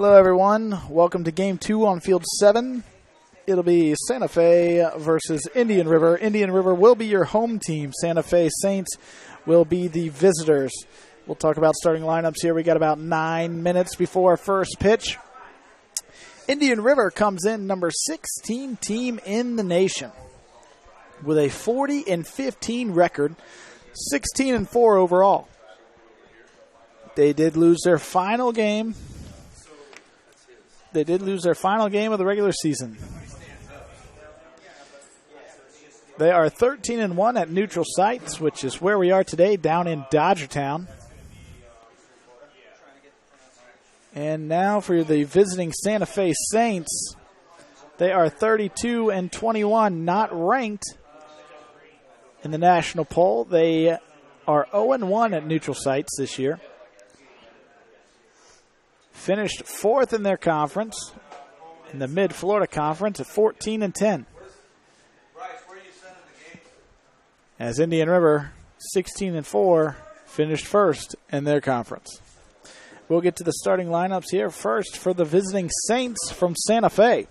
Hello, everyone. Welcome to Game 2 on Field 7. It'll be Santa Fe versus Indian River. Indian River will be your home team. Santa Fe Saints will be the visitors. We'll talk about starting lineups here. We got about 9 minutes before our first pitch. Indian River comes in number 16 team in the nation with a 40-15 record, 16-4 overall. They did lose their final game. They did lose their final game of the regular season. They are 13-1 at neutral sites, which is where we are today, down in Dodgertown. And now for the visiting Santa Fe Saints. They are 32-21, not ranked in the national poll. They are 0-1 at neutral sites this year. Finished fourth in their conference, in the Mid-Florida Conference, at 14-10. As Indian River, 16-4, finished first in their conference. We'll get to the starting lineups here. First, for the visiting Saints from Santa Fe.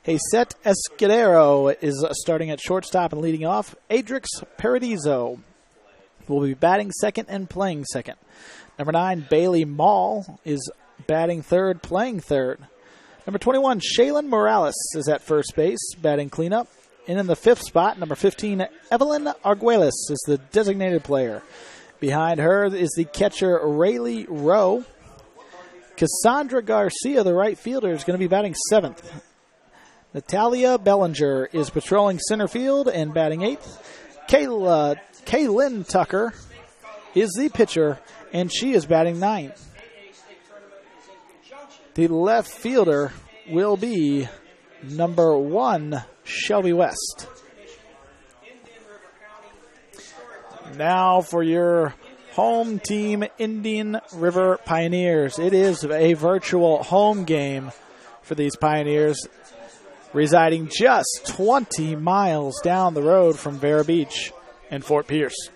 Jacet Escudero is starting at shortstop and leading off. Adrix Paradiso will be batting second and playing second. Number 9, Bailey Mall is batting third, playing third. Number 21, Shaylin Morales is at first base, batting cleanup. And in the fifth spot, number 15, Evelyn Arguelles is the designated player. Behind her is the catcher, Rayleigh Rowe. Cassandra Garcia, the right fielder, is going to be batting seventh. Natalia Bellinger is patrolling center field and batting eighth. Kaylin Tucker is the pitcher, and she is batting ninth. The left fielder will be number 1, Shelby West. Now for your home team, Indian River Pioneers. It is a virtual home game for these Pioneers, residing just 20 miles down the road from Vero Beach and Fort Pierce.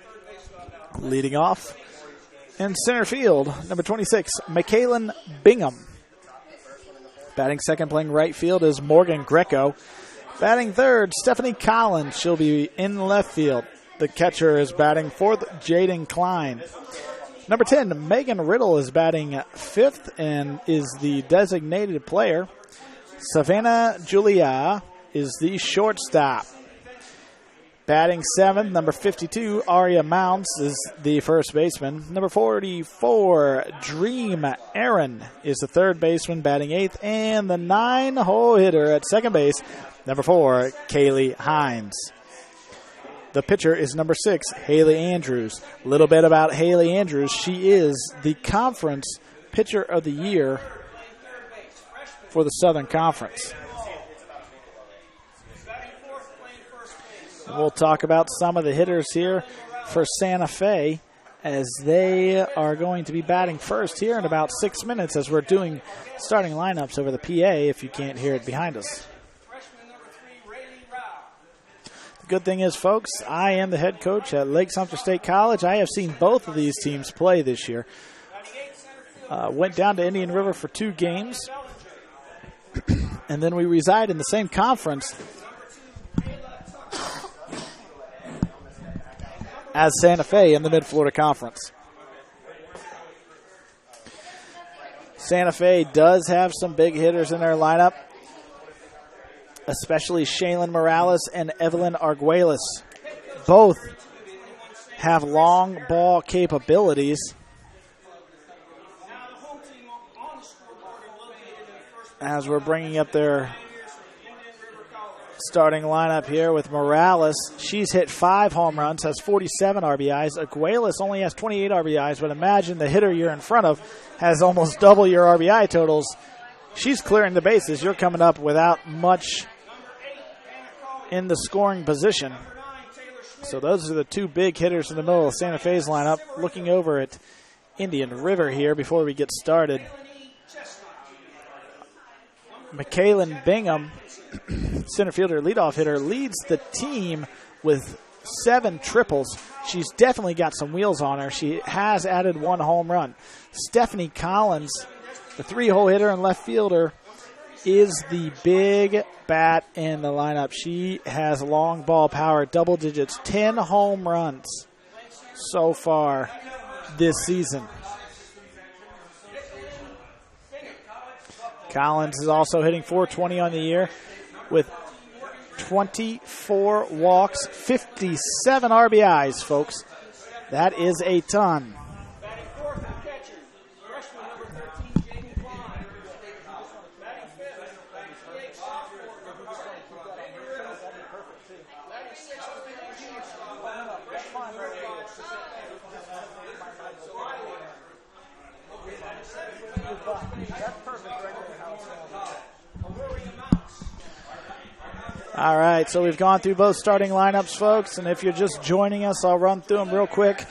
Leading off in center field, number 26, Michaelin Bingham. Batting second, playing right field, is Morgan Greco. Batting third, Stephanie Collins. She'll be in left field. The catcher is batting fourth, Jaden Klein. Number 10, Megan Riddle is batting fifth and is the designated player. Savannah Julia is the shortstop. Batting seventh, number 52, Aria Mounts is the first baseman. Number 44, Dream Aaron is the third baseman, batting eighth. And the 9-hole hitter at second base, number 4, Kaylee Hines. The pitcher is number 6, Haley Andrews. A little bit about Haley Andrews. She is the conference pitcher of the year for the Southern Conference. We'll talk about some of the hitters here for Santa Fe as they are going to be batting first here in about 6 minutes as we're doing starting lineups over the PA if you can't hear it behind us. The good thing is, folks, I am the head coach at Lake Sumter State College. I have seen both of these teams play this year. Went down to Indian River for 2 games, and then we reside in the same conference as Santa Fe in the Mid-Florida Conference. Santa Fe does have some big hitters in their lineup, especially Shaylin Morales and Evelyn Arguelles. Both have long ball capabilities. As we're bringing up their starting lineup here with Morales. She's hit 5 home runs, has 47 RBIs. Arguelles only has 28 RBIs, but imagine the hitter you're in front of has almost double your RBI totals. She's clearing the bases. You're coming up without much in the scoring position. So those are the 2 big hitters in the middle of Santa Fe's lineup. Looking over at Indian River here before we get started. Michaelin Bingham, center fielder, leadoff hitter, leads the team with 7 triples. She's definitely got some wheels on her. She has added 1 home run. Stephanie Collins The 3-hole hitter and left fielder is the big bat in the lineup. She has long ball power, double digits, 10 home runs so far this season. Collins is also hitting .420 on the year with 24 walks, 57 RBIs, folks. That is a ton. All right, so we've gone through both starting lineups, folks, and if you're just joining us, I'll run through them real quick.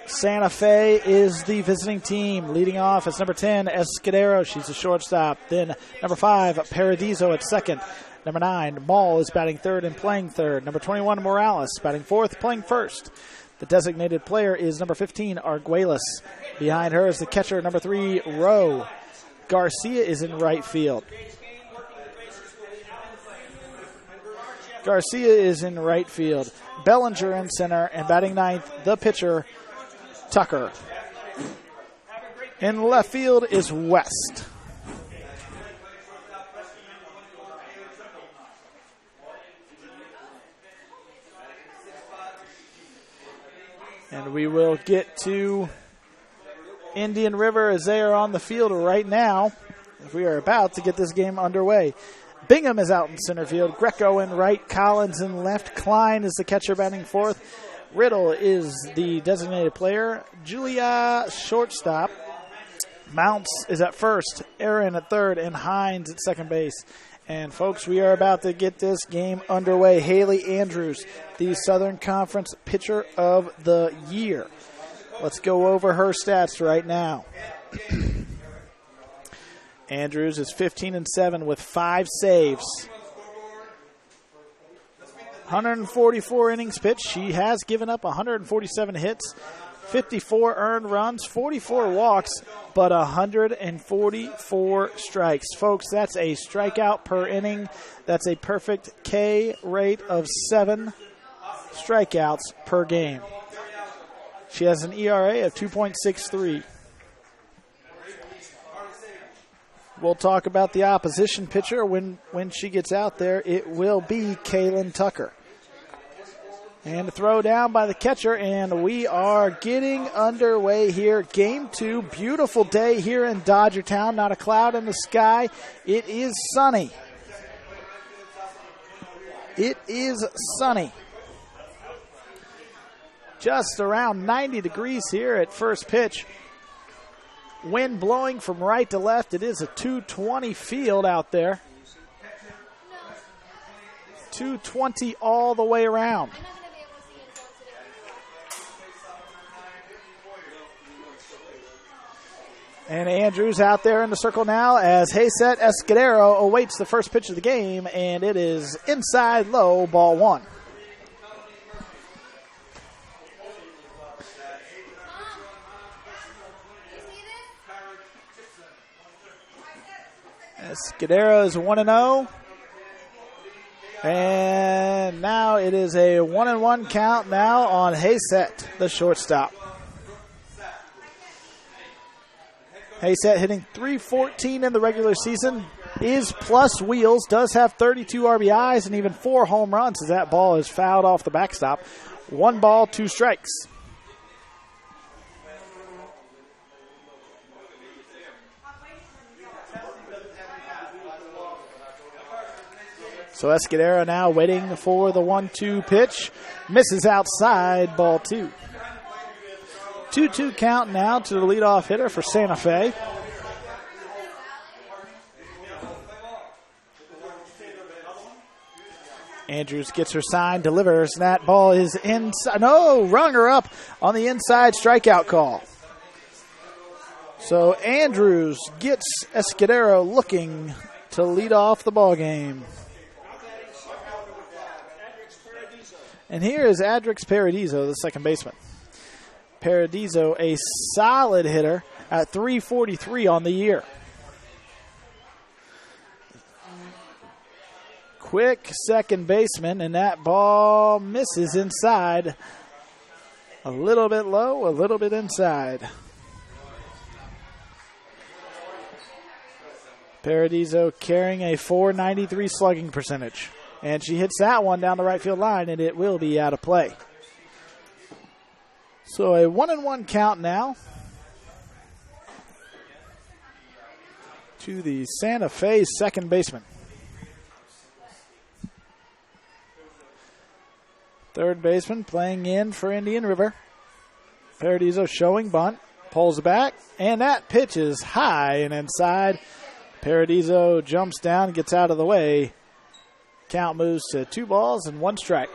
Santa Fe is the visiting team. Leading off is number 10, Escudero. She's a shortstop. Then number 5, Paradiso at second. Number 9, Ball is batting third and playing third. Number 21, Morales, batting fourth, playing first. The designated player is number 15, Arguelles. Behind her is the catcher, number 3, Rowe. Garcia is in right field. Bellinger in center, and batting ninth, the pitcher, Tucker. In left field is West. And we will get to Indian River as they are on the field right now. We are about to get this game underway. Bingham is out in center field. Greco in right. Collins in left. Klein is the catcher batting fourth. Riddle is the designated player. Julia shortstop. Mounts is at first. Aaron at third. And Hines at second base. And, folks, we are about to get this game underway. Haley Andrews, the Southern Conference Pitcher of the Year. Let's go over her stats right now. Andrews is 15-7 with 5 saves. 144 innings pitched. She has given up 147 hits, 54 earned runs, 44 walks, but 144 strikes. Folks, that's a strikeout per inning. That's a perfect K rate of 7 strikeouts per game. She has an ERA of 2.63. We'll talk about the opposition pitcher when she gets out there. It will be Kaylin Tucker. And a throw down by the catcher, and we are getting underway here. Game 2, beautiful day here in Dodgertown. Not a cloud in the sky. It is sunny. It is sunny. Just around 90 degrees here at first pitch. Wind blowing from right to left. It is a 220 field out there. 220 all the way around. And Andrews out there in the circle now as Hayset Escudero awaits the first pitch of the game, and it is inside low, ball 1. Escudero is 1-0. And now it is a 1-1 count now on Hayset, the shortstop. Hayset hitting .314 in the regular season, is plus wheels, does have 32 RBIs and even 4 home runs as that ball is fouled off the backstop. 1 ball, 2 strikes. So Escudero now waiting for the 1-2 pitch. Misses outside, ball 2. 2-2 count now to the leadoff hitter for Santa Fe. Andrews gets her sign, delivers. That ball is inside. No, rung her up on the inside strikeout call. So Andrews gets Escudero looking to lead off the ball game. And here is Adrix Paradiso, the second baseman. Paradiso, a solid hitter, at 343 on the year. Quick second baseman, and that ball misses inside. A little bit low, a little bit inside. Paradiso carrying a .493 slugging percentage. And she hits that one down the right field line, and it will be out of play. So a 1-1 count now to the Santa Fe second baseman. Third baseman playing in for Indian River. Paradiso showing bunt, pulls back, and that pitch is high and inside. Paradiso jumps down, gets out of the way. Count moves to 2 balls and 1 strike.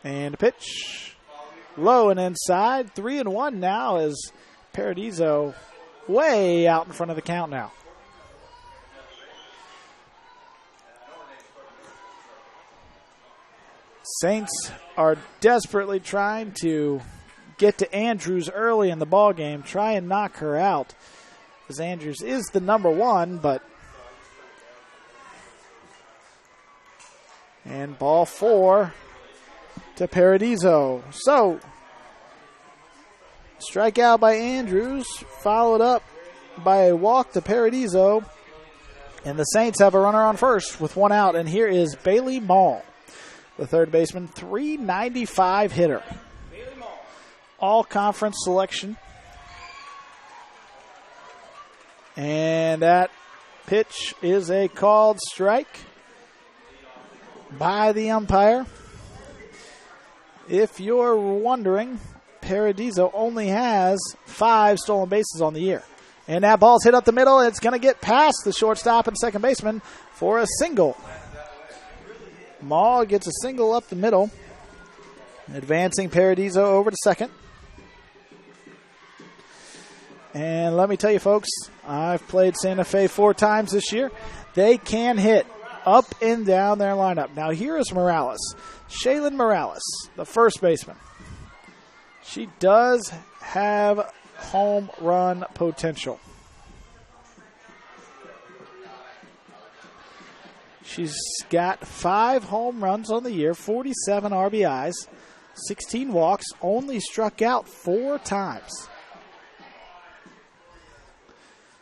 And a pitch. Low and inside. 3-1 now as Paradiso way out in front of the count now. Saints are desperately trying to get to Andrews early in the ball game, try and knock her out, as Andrews is the number 1, but and ball 4 to Paradiso. So strikeout by Andrews, followed up by a walk to Paradiso, and the Saints have a runner on first with 1 out. And here is Bailey Mall, the third baseman, .395 hitter. All conference selection. And that pitch is a called strike by the umpire. If you're wondering, Paradiso only has 5 stolen bases on the year. And that ball's hit up the middle. It's going to get past the shortstop and second baseman for a single. Maul gets a single up the middle, advancing Paradiso over to second. And let me tell you, folks, I've played Santa Fe 4 times this year. They can hit up and down their lineup. Now, here is Morales. Shaylin Morales, the first baseman. She does have home run potential. She's got 5 home runs on the year, 47 RBIs, 16 walks, only struck out 4 times.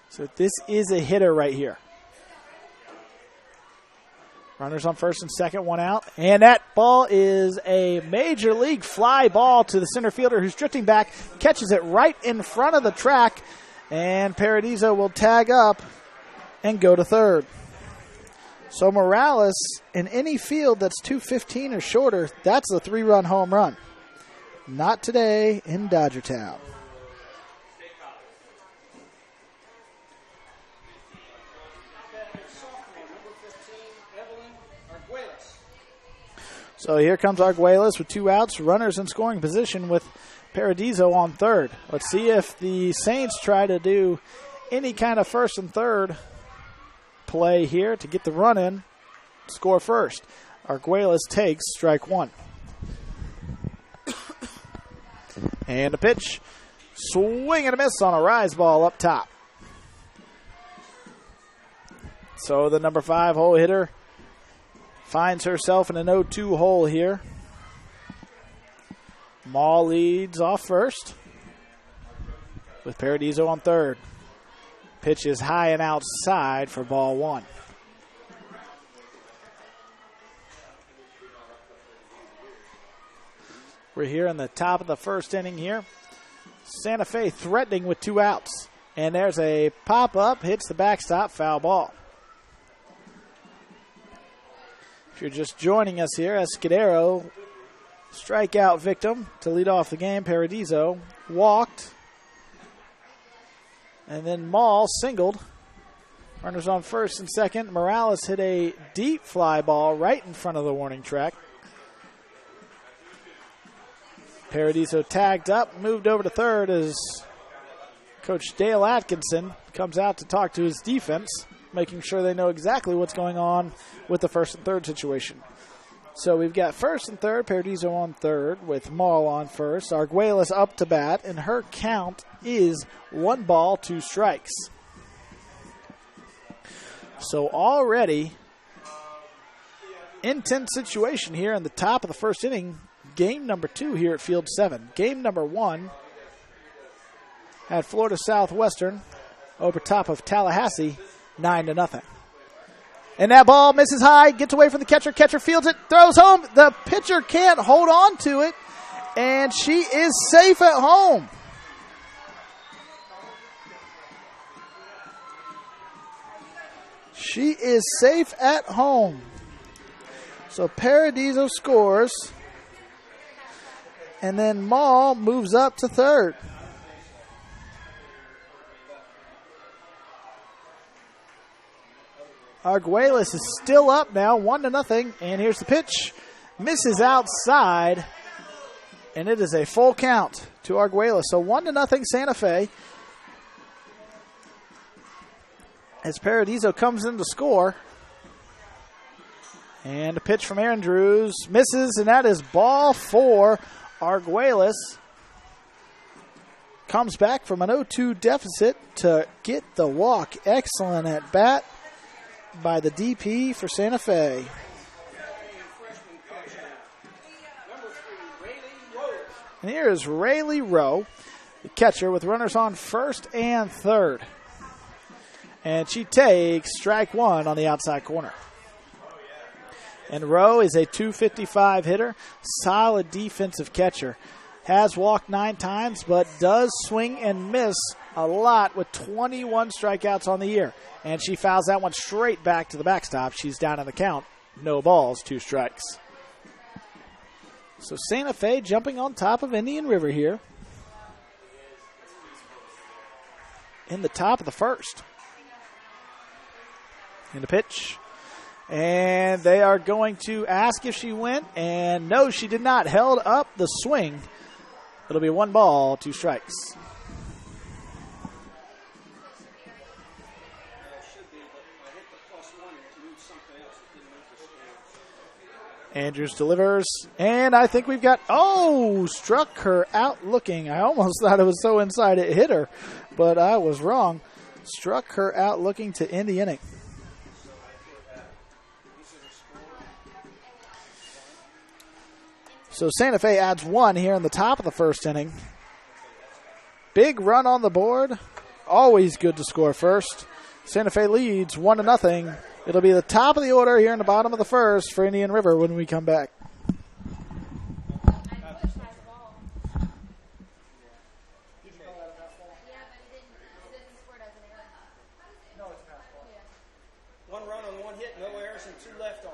So this is a hitter right here. Runners on first and second, 1 out. And that ball is a major league fly ball to the center fielder who's drifting back, catches it right in front of the track, and Paradiso will tag up and go to third. So Morales, in any field that's 215 or shorter, that's a 3-run home run. Not today in Dodgertown. So here comes Arguelles with 2 outs, runners in scoring position with Paradiso on third. Let's see if the Saints try to do any kind of first and third play here to get the run in, score first. Arguelles takes strike 1. And a pitch, swing and a miss on a rise ball up top. So the number 5 hole hitter finds herself in an 0-2 hole here. Maul leads off first with Paradiso on third. Pitch is high and outside for ball 1. We're here in the top of the first inning here. Santa Fe threatening with 2 outs. And there's a pop-up, hits the backstop, foul ball. If you're just joining us here, Escudero, strikeout victim to lead off the game. Paradiso walked. And then Maul singled. Runners on first and second. Morales hit a deep fly ball right in front of the warning track. Paradiso tagged up, moved over to third as Coach Dale Atkinson comes out to talk to his defense, making sure they know exactly what's going on with the first and third situation. So we've got first and third. Paradiso on third with Maul on first. Arguelles up to bat, and her count is 1 ball, 2 strikes. So already intense situation here in the top of the first inning. Game number 2 here at Field 7. Game number 1 at Florida Southwestern over top of Tallahassee, 9-0. And that ball misses high, gets away from the catcher. Catcher fields it, throws home. The pitcher can't hold on to it, and she is safe at home. She is safe at home. So Paradiso scores, and then Maul moves up to third. Arguelles is still up now, 1-0, and here's the pitch. Misses outside, and it is a full count to Arguelles. So 1-0 Santa Fe. As Paradiso comes in to score. And a pitch from Andrews misses, and that is ball 4. Arguelles comes back from an 0-2 deficit to get the walk. Excellent at bat by the DP for Santa Fe. And here is Rayleigh Rowe, the catcher, with runners on first and third. And she takes strike 1 on the outside corner. And Rowe is a .255 hitter, solid defensive catcher. Has walked 9 times, but does swing and miss a lot with 21 strikeouts on the year. And she fouls that one straight back to the backstop. She's down in the count. No balls, 2 strikes. So Santa Fe jumping on top of Indian River here in the top of the first. In the pitch. And they are going to ask if she went. And no, she did not. Held up the swing. It'll be 1 ball, 2 strikes. Andrews delivers, and I think we've got, struck her out looking. I almost thought it was so inside it hit her, but I was wrong. Struck her out looking to end the inning. So Santa Fe adds 1 here in the top of the first inning. Big run on the board. Always good to score first. Santa Fe leads 1-0. It'll be the top of the order here in the bottom of the first for Indian River when we come back. One run on 1 hit, no errors, and 2 left on.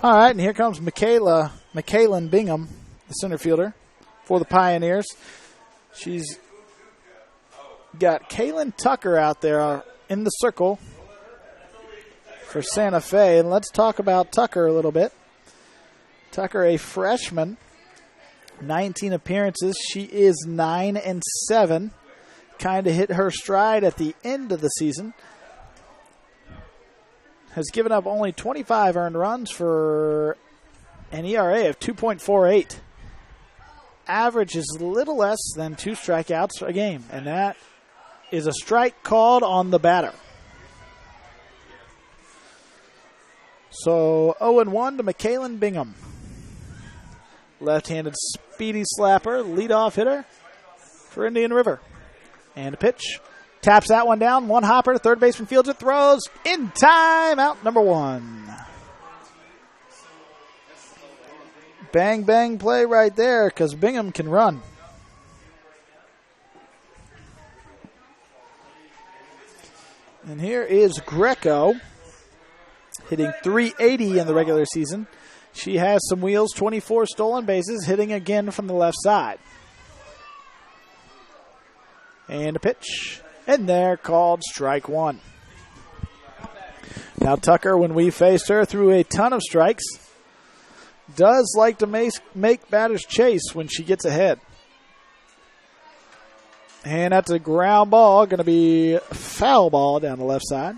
All right, and here comes McKaylin Bingham, the center fielder for the Pioneers. She's got Kaylin Tucker out there in the circle for Santa Fe. And let's talk about Tucker a little bit. Tucker, a freshman, 19 appearances. She is 9-7. Kind of hit her stride at the end of the season. Has given up only 25 earned runs for an ERA of 2.48. Average is a little less than 2 strikeouts a game, and that is a strike called on the batter. So 0-1 to McKaylin Bingham. Left-handed speedy slapper, leadoff hitter for Indian River. And a pitch. Taps that one down. One hopper. Third baseman fields it. Throws in time. Out number one. Bang, bang play right there because Bingham can run. And here is Greco hitting .380 in the regular season. She has some wheels, 24 stolen bases, hitting again from the left side. And a pitch. And there, called strike one. Now Tucker, when we faced her, threw a ton of strikes. Does like to make batters chase when she gets ahead. And that's a ground ball, going to be foul ball down the left side.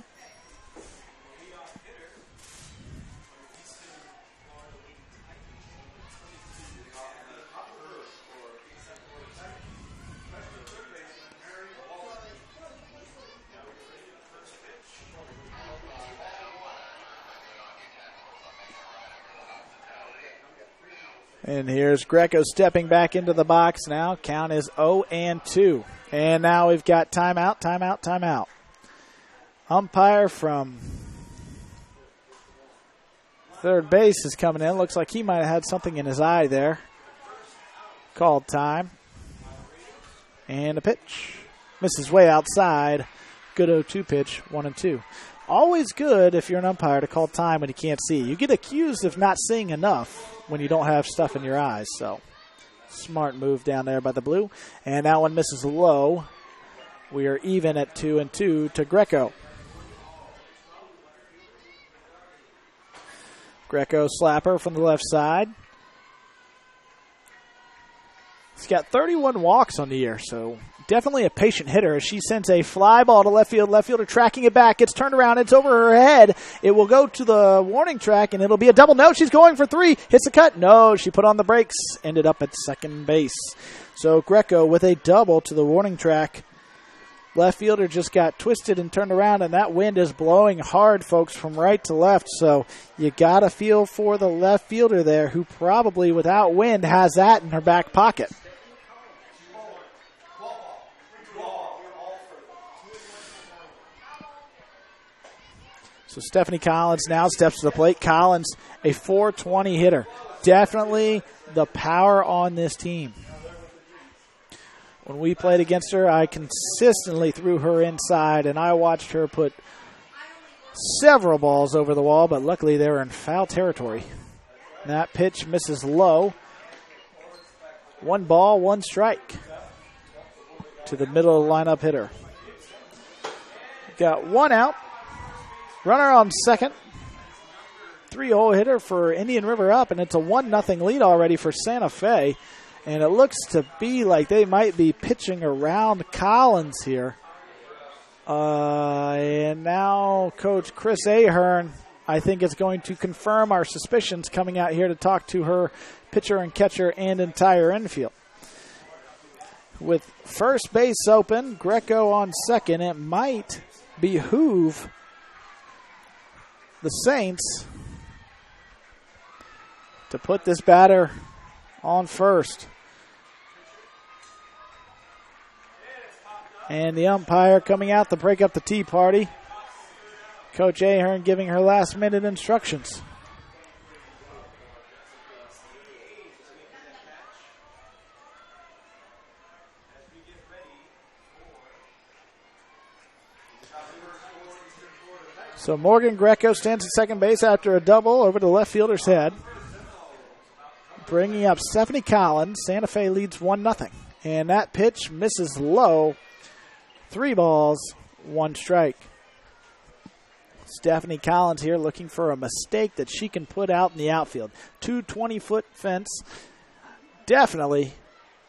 And here's Greco stepping back into the box now. Count is 0-2. And now we've got timeout, timeout, timeout. Umpire from third base is coming in. Looks like he might have had something in his eye there. Called time. And a pitch. Misses way outside. Good 0-2 pitch, 1-2. Always good if you're an umpire to call time when you can't see. You get accused of not seeing enough when you don't have stuff in your eyes. So, smart move down there by the blue. And that one misses low. We are even at 2-2 to Greco. Greco slapper from the left side. He's got 31 walks on the year, so definitely a patient hitter as she sends a fly ball to left field. Left fielder tracking it back. It's turned around. It's over her head. It will go to the warning track, and it'll be a double. No, she's going for three. Hits the cut. No, she put on the brakes. Ended up at second base. So Greco with a double to the warning track. Left fielder just got twisted and turned around, and that wind is blowing hard, folks, from right to left. So you got to feel for the left fielder there who probably, without wind, has that in her back pocket. So Stephanie Collins now steps to the plate. Collins, a .420 hitter. Definitely the power on this team. When we played against her, I consistently threw her inside, and I watched her put several balls over the wall, but luckily they were in foul territory. That pitch misses low. 1 ball, 1 strike to the middle of the lineup hitter. Got 1 out. Runner on second. 3-hole hitter for Indian River up, and it's a 1-0 lead already for Santa Fe. And it looks to be like they might be pitching around Collins here. And now Coach Chris Ahern, I think, is going to confirm our suspicions coming out here to talk to her pitcher and catcher and entire infield. With first base open, Greco on second, it might behoove the Saints to put this batter on first. And the umpire coming out to break up the tea party. Coach Ahern giving her last-minute instructions. So Morgan Greco stands at second base after a double over the left fielder's head. Bringing up Stephanie Collins. Santa Fe leads 1-0. And that pitch misses low. 3 balls, 1 strike. Stephanie Collins here looking for a mistake that she can put out in the outfield. 220-foot fence. Definitely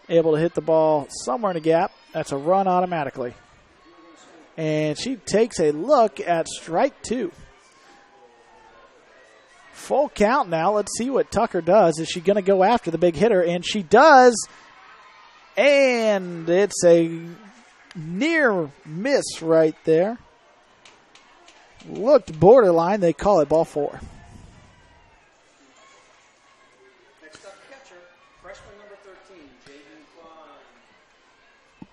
able to hit the ball somewhere in the gap. That's a run automatically. And she takes a look at strike 2. Full count now. Let's see what Tucker does. Is she going to go after the big hitter? And she does. And it's a near miss right there. Looked borderline. They call it ball 4. Next up, catcher, freshman number 13, Jaden Klein.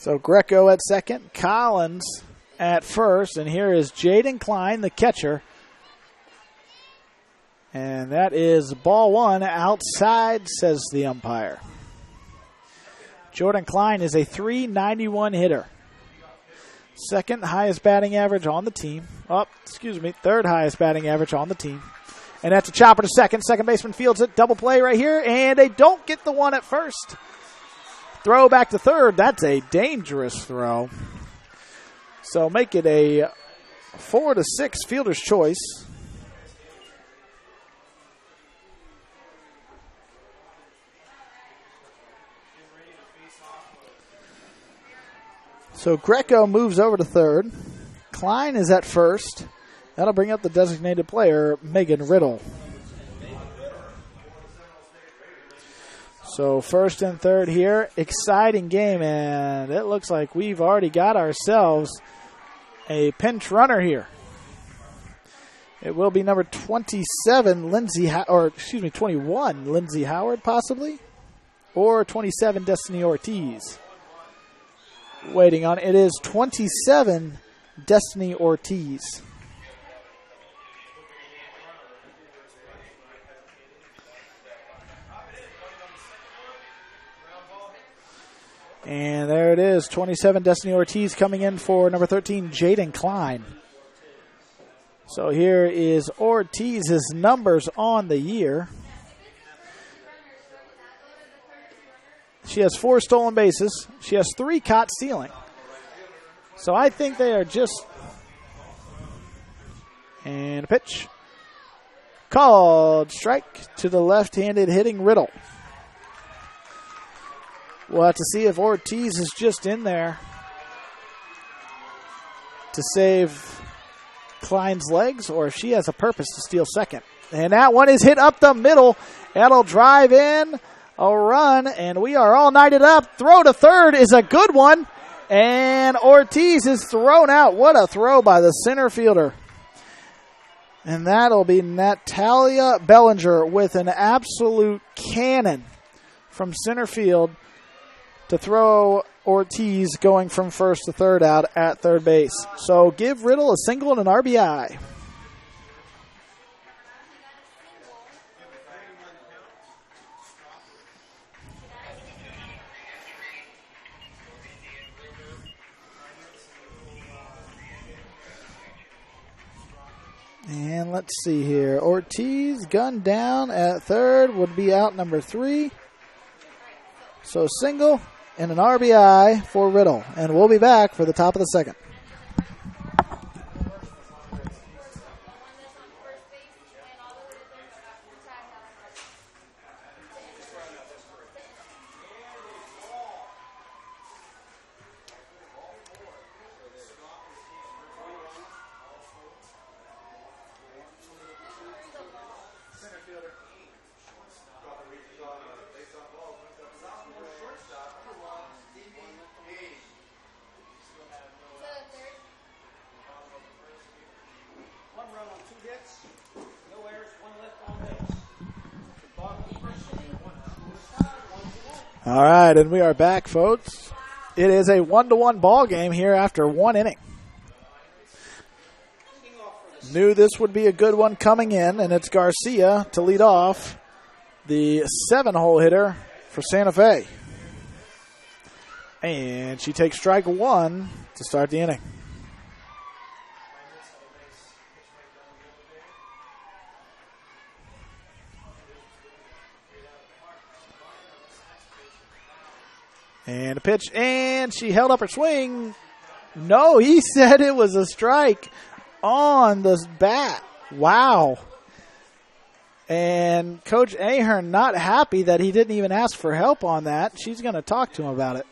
So Greco at second, Collins at first, and here is Jaden Klein, the catcher. And that is ball one outside, says the umpire. Jordan Klein is a .391 hitter. Second highest batting average on the team. Third highest batting average on the team. And that's a chopper to second. Second baseman fields it. Double play right here. And they don't get the one at first. Throw back to third. That's a dangerous throw. So make it a 4-6 fielder's choice. So Greco moves over to third. Klein is at first. That'll bring up the designated player, Megan Riddle. So first and third here. Exciting game, and it looks like we've already got ourselves a pinch runner here. It will be number 27, 21, Lindsay Howard possibly, or 27, Destiny Ortiz. Waiting on it is 27, Destiny Ortiz. And there it is, 27, Destiny Ortiz coming in for number 13, Jaden Klein. So here is Ortiz's numbers on the year. She has 4 stolen bases. She has 3 caught stealing. So I think they are just... And a pitch. Called strike to the left-handed hitting Riddle. We'll have to see if Ortiz is just in there to save Klein's legs or if she has a purpose to steal second. And that one is hit up the middle. That'll drive in a run, and we are all nighted up. Throw to third is a good one, and Ortiz is thrown out. What a throw by the center fielder. And that'll be Natalia Bellinger with an absolute cannon from center field to throw Ortiz going from first to third out at third base. So give Riddle a single and an RBI. And let's see here. Ortiz gunned down at third, would be out number 3. So single and an RBI for Riddle. And we'll be back for the top of the second. All right, and we are back, folks. It is a 1-1 ball game here after 1 inning. Knew this would be a good one coming in, and it's Garcia to lead off, the 7-hole hitter for Santa Fe. And she takes strike 1 to start the inning. And a pitch, and she held up her swing. No, he said it was a strike on the bat. Wow. And Coach Ahern not happy that he didn't even ask for help on that. She's going to talk to him about it.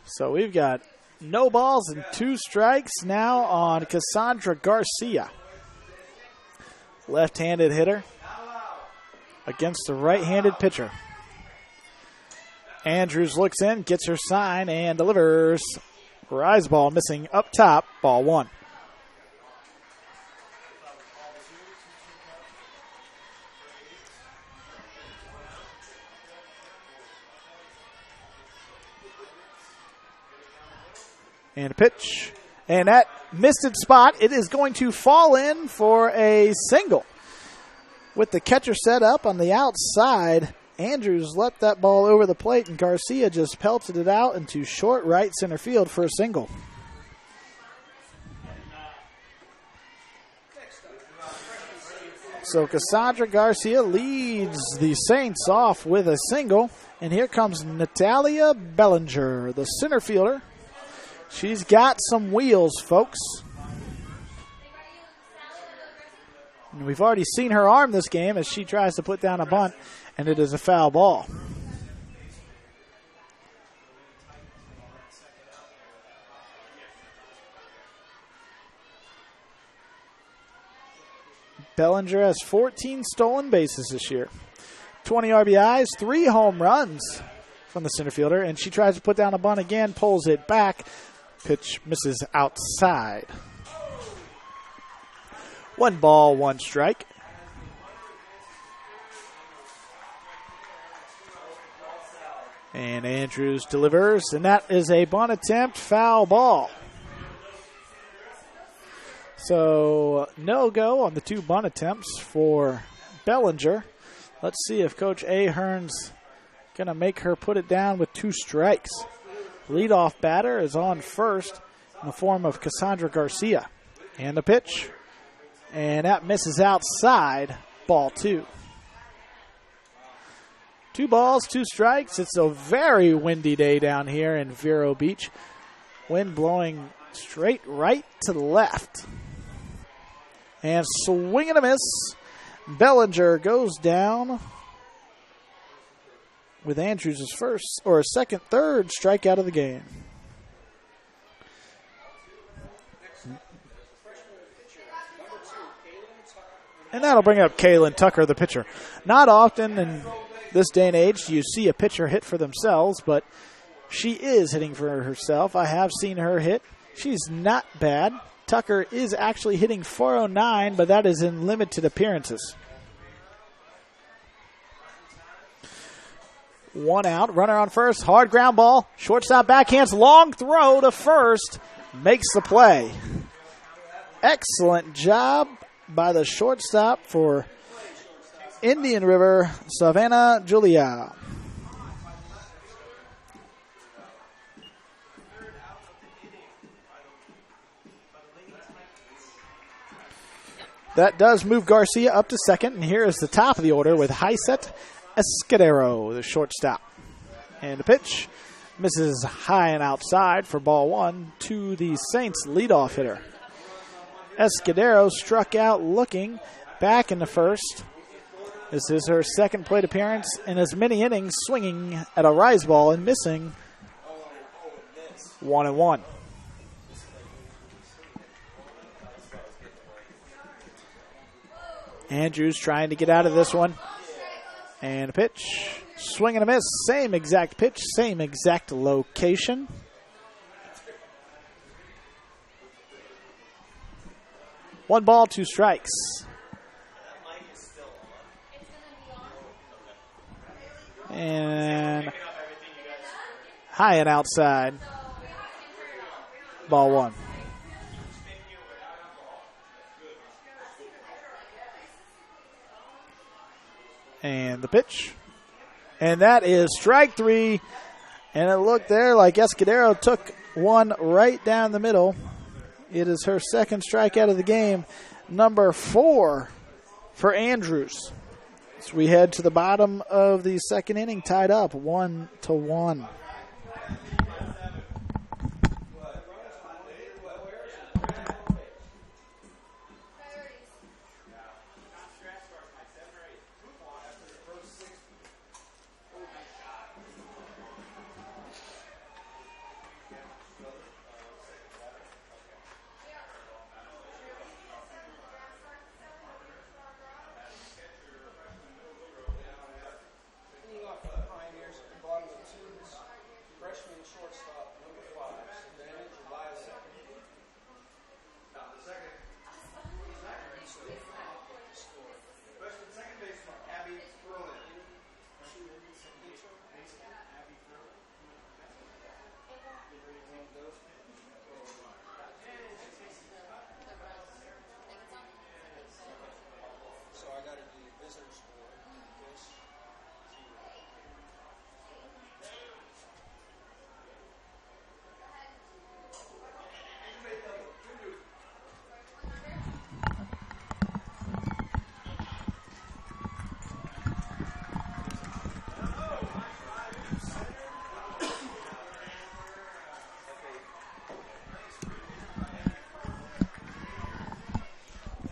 So we've got no balls and 2 strikes now on Cassandra Garcia. Left-handed hitter against the right-handed pitcher. Andrews looks in, gets her sign, and delivers. Rise ball missing up top, ball 1. And a pitch. And that missed its spot. It is going to fall in for a single. With the catcher set up on the outside, Andrews let that ball over the plate, and Garcia just pelted it out into short right center field for a single. So Cassandra Garcia leads the Saints off with a single. And here comes Natalia Bellinger, the center fielder. She's got some wheels, folks. And we've already seen her arm this game as she tries to put down a bunt, and it is a foul ball. Bellinger has 14 stolen bases this year. 20 RBIs, 3 home runs from the center fielder, and she tries to put down a bunt again, pulls it back. Pitch misses outside. 1 ball, 1 strike. And Andrews delivers, and that is a bunt attempt, foul ball. So no go on the 2 bunt attempts for Bellinger. Let's see if Coach Ahern's going to make her put it down with 2 strikes. Leadoff batter is on first in the form of Cassandra Garcia. And the pitch. And that misses outside, ball 2. 2 balls, 2 strikes. It's a very windy day down here in Vero Beach. Wind blowing straight right to left. And swing and a miss. Bellinger goes down with Andrews' first or third strikeout of the game. And that'll bring up Kaylin Tucker, the pitcher. Not often in this day and age do you see a pitcher hit for themselves, but she is hitting for herself. I have seen her hit. She's not bad. Tucker is actually hitting .409, but that is in limited appearances. 1 out, runner on first, hard ground ball. Shortstop backhands, long throw to first, makes the play. Excellent job by the shortstop for Indian River, Savannah Julia. That does move Garcia up to second, and here is the top of the order with Hiset Escudero, the shortstop. And the pitch misses high and outside for ball 1 to the Saints leadoff hitter. Escudero struck out looking back in the first. This is her second plate appearance in as many innings, swinging at a rise ball and missing 1-1. Andrews trying to get out of this one. And a pitch. Swing and a miss. Same exact pitch. Same exact location. One ball, 2 strikes. And high and outside. Ball 1. And the pitch. And that is strike 3. And it looked there like Escudero took one right down the middle. It is her second strikeout of the game, number 4 for Andrews. So we head to the bottom of the second inning, tied up 1-1.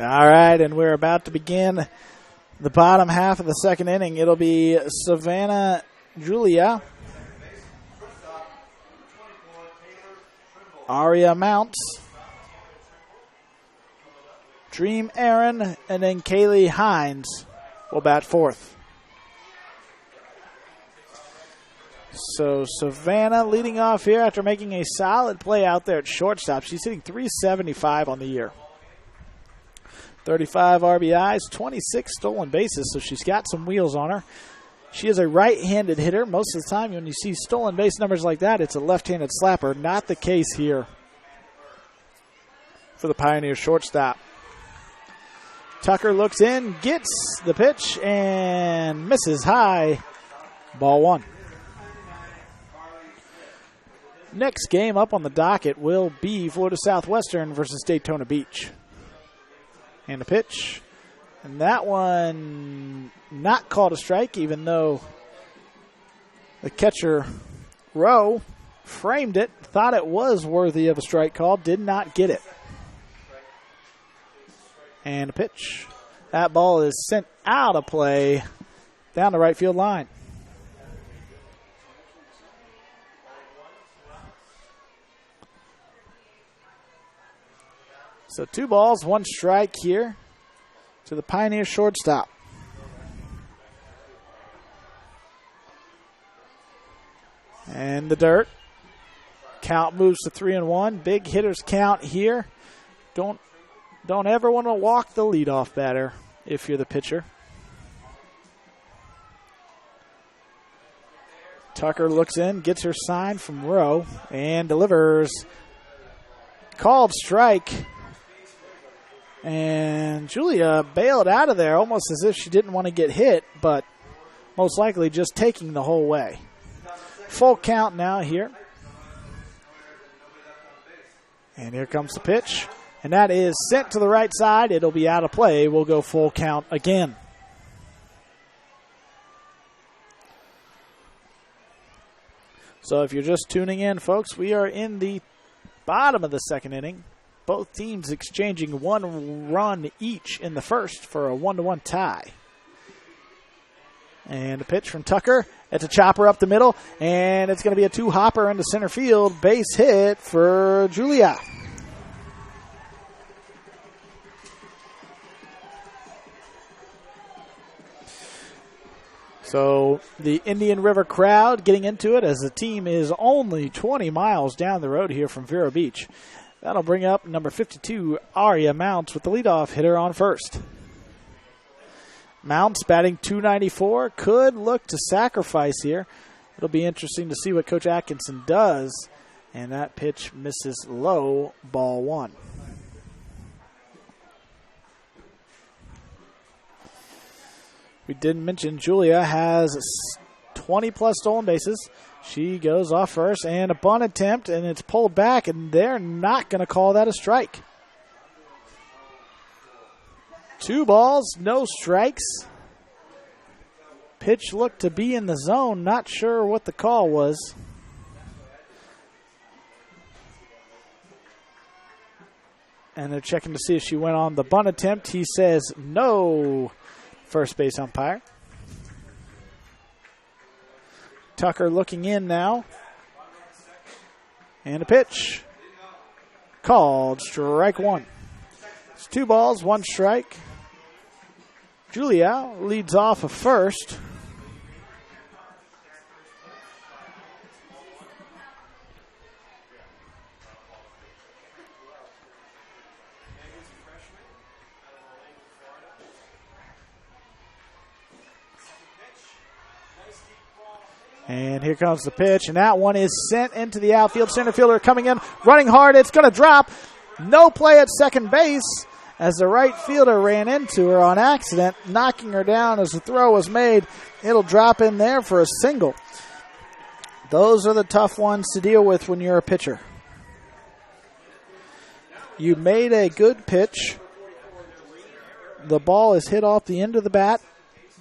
All right, and we're about to begin the bottom half of the second inning. It'll be Savannah Julia, Aria Mounts, Dream Aaron, and then Kaylee Hines will bat fourth. So Savannah leading off here after making a solid play out there at shortstop. She's hitting .375 on the year. 35 RBIs, 26 stolen bases, so she's got some wheels on her. She is a right-handed hitter. Most of the time when you see stolen base numbers like that, it's a left-handed slapper. Not the case here for the Pioneer shortstop. Tucker looks in, gets the pitch, and misses high. Ball one. Next game up on the docket will be Florida Southwestern versus Daytona Beach. And a pitch. And that one not called a strike, even though the catcher, Rowe, framed it, thought it was worthy of a strike call, did not get it. And a pitch. That ball is sent out of play down the right field line. So 2 balls, 1 strike here to the Pioneer shortstop. And the dirt. Count moves to 3-1. Big hitters count here. Don't ever want to walk the leadoff batter if you're the pitcher. Tucker looks in, gets her sign from Rowe, and delivers. Called strike. And Julia bailed out of there almost as if she didn't want to get hit, but most likely just taking the whole way. Full count now here. And here comes the pitch. And that is sent to the right side. It'll be out of play. We'll go full count again. So if you're just tuning in, folks, we are in the bottom of the second inning. Both teams exchanging 1 run each in the first for a 1-1 tie. And a pitch from Tucker. It's a chopper up the middle, and it's going to be a 2-hopper into center field. Base hit for Julia. So the Indian River crowd getting into it as the team is only 20 miles down the road here from Vero Beach. That'll bring up number 52, Aria Mounts, with the leadoff hitter on first. Mounts batting .294, could look to sacrifice here. It'll be interesting to see what Coach Atkinson does. And that pitch misses low, ball one. We didn't mention Julia has 20-plus stolen bases. She goes off first, and a bunt attempt, and it's pulled back, and they're not going to call that a strike. 2 balls, no strikes. Pitch looked to be in the zone. Not sure what the call was. And they're checking to see if she went on the bunt attempt. He says no, first base umpire. Tucker looking in now. And a pitch. Called strike 1. It's 2 balls, 1 strike. Julia leads off of first. And here comes the pitch, and that one is sent into the outfield. Center fielder coming in, running hard. It's going to drop. No play at second base as the right fielder ran into her on accident, knocking her down as the throw was made. It'll drop in there for a single. Those are the tough ones to deal with when you're a pitcher. You made a good pitch. The ball is hit off the end of the bat,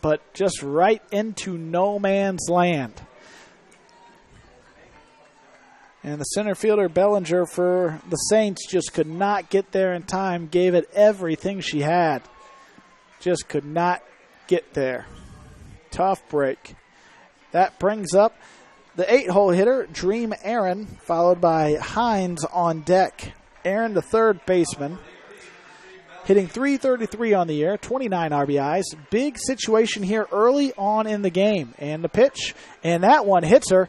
but just right into no man's land. And the center fielder, Bellinger, for the Saints, just could not get there in time, gave it everything she had. Just could not get there. Tough break. That brings up the 8-hole hitter, Dream Aaron, followed by Hines on deck. Aaron, the third baseman, hitting .333 on the year, 29 RBIs. Big situation here early on in the game. And the pitch, and that one hits her.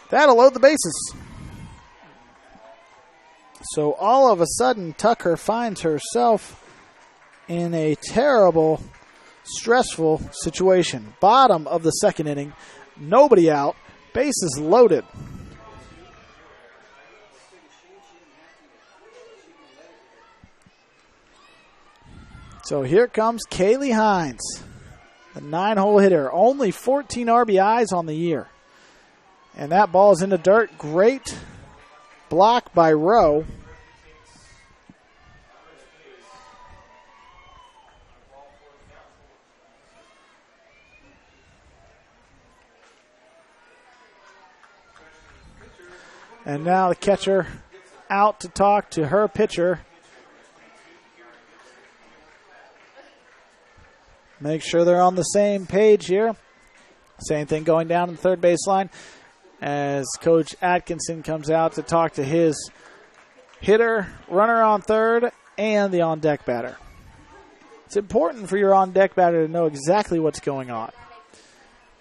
That'll load the bases. So all of a sudden, Tucker finds herself in a terrible, stressful situation. Bottom of the second inning, nobody out, bases loaded. So here comes Kaylee Hines, the 9-hole hitter. Only 14 RBIs on the year. And that ball is in the dirt. Great block by Rowe. And now the catcher out to talk to her pitcher. Make sure they're on the same page here. Same thing going down in the third baseline as Coach Atkinson comes out to talk to his hitter, runner on third, and the on-deck batter. It's important for your on-deck batter to know exactly what's going on.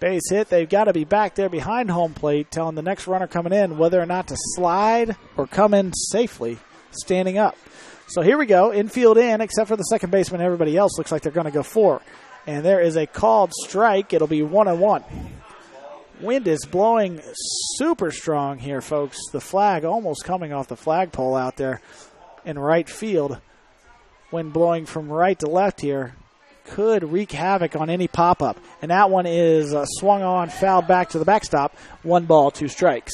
Base hit, they've got to be back there behind home plate, telling the next runner coming in whether or not to slide or come in safely, standing up. So here we go, infield in, except for the second baseman. Everybody else looks like they're going to go for. And there is a called strike. It'll be 1-1. Wind is blowing super strong here, folks. The flag almost coming off the flagpole out there in right field. Wind blowing from right to left here. Could wreak havoc on any pop-up. And that one is swung on, fouled back to the backstop. 1 ball, 2 strikes.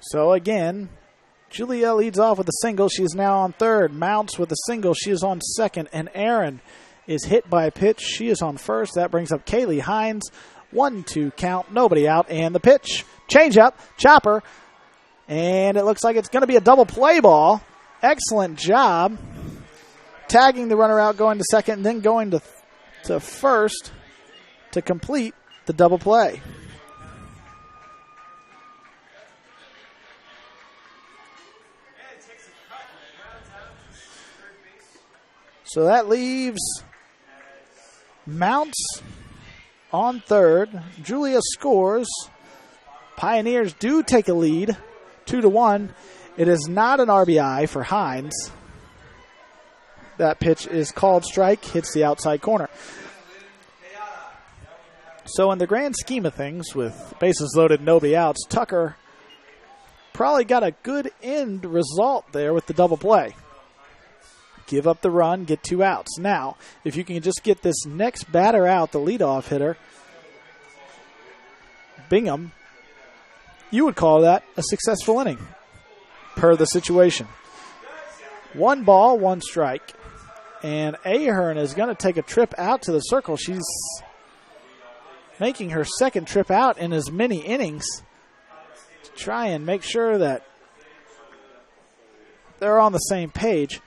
So again, Julia leads off with a single. She's now on third. Mounts with a single. She is on second. And Aaron is hit by a pitch. She is on first. That brings up Kaylee Hines. 1-2 count. Nobody out. And the pitch. Change up. Chopper. And it looks like it's going to be a double play ball. Excellent job. Tagging the runner out, going to second, and then going to first to complete the double play. So that leaves Mounts on third. Julia scores. Pioneers do take a lead, 2-1. It is not an RBI for Hines. That pitch is called strike, hits the outside corner. So in the grand scheme of things, with bases loaded, nobody outs, Tucker probably got a good end result there with the double play. Give up the run, get 2 outs. Now, if you can just get this next batter out, the leadoff hitter, Bingham, you would call that a successful inning, per the situation. 1 ball, 1 strike. And Ahern is going to take a trip out to the circle. She's making her second trip out in as many innings to try and make sure that they're on the same page.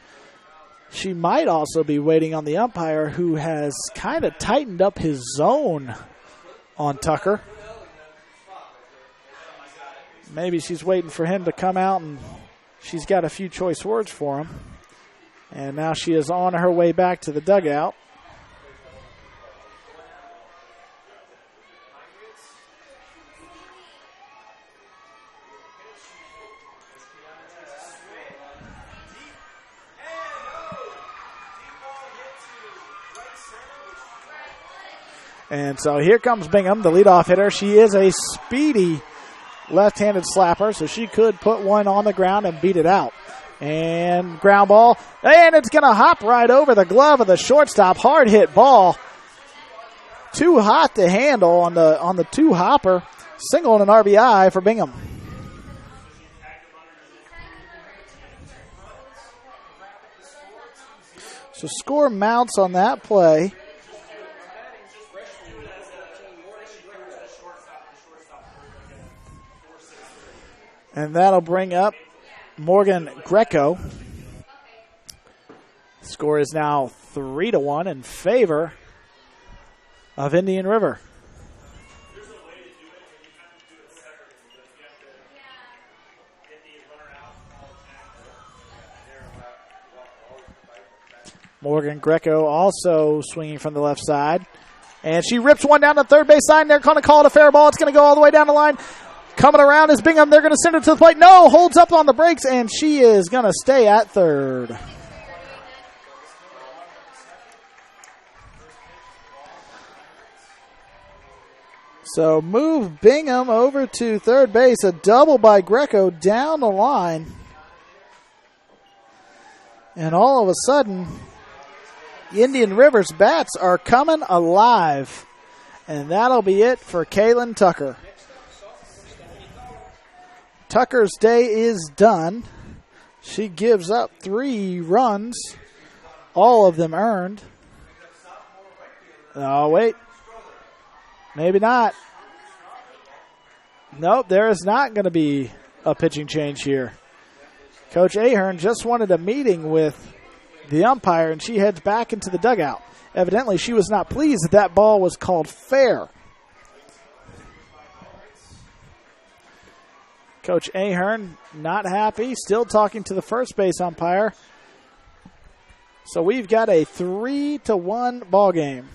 She might also be waiting on the umpire, who has kind of tightened up his zone on Tucker. Maybe she's waiting for him to come out, and she's got a few choice words for him. And now she is on her way back to the dugout. And so here comes Bingham, the leadoff hitter. She is a speedy left-handed slapper, so she could put one on the ground and beat it out. And ground ball, and it's going to hop right over the glove of the shortstop. Hard hit ball. Too hot to handle on the 2-hopper. Single and an RBI for Bingham. So score mounts on that play. And that'll bring up Morgan Greco. Score is now 3-1 in favor of Indian River. Morgan Greco also swinging from the left side. And she rips one down the third base line. They're going to call it a fair ball. It's going to go all the way down the line. Coming around is Bingham. They're going to send her to the plate. No, holds up on the brakes, and she is going to stay at third. So move Bingham over to third base. A double by Greco down the line. And all of a sudden, Indian River's bats are coming alive. And that'll be it for Kaylin Tucker. Tucker's day is done. She gives up 3 runs, all of them earned. Oh, wait. Maybe not. Nope, there is not going to be a pitching change here. Coach Ahern just wanted a meeting with the umpire, and she heads back into the dugout. Evidently, she was not pleased that that ball was called fair. Coach Ahern not happy, still talking to the first base umpire. So we've got a 3-1 ball game.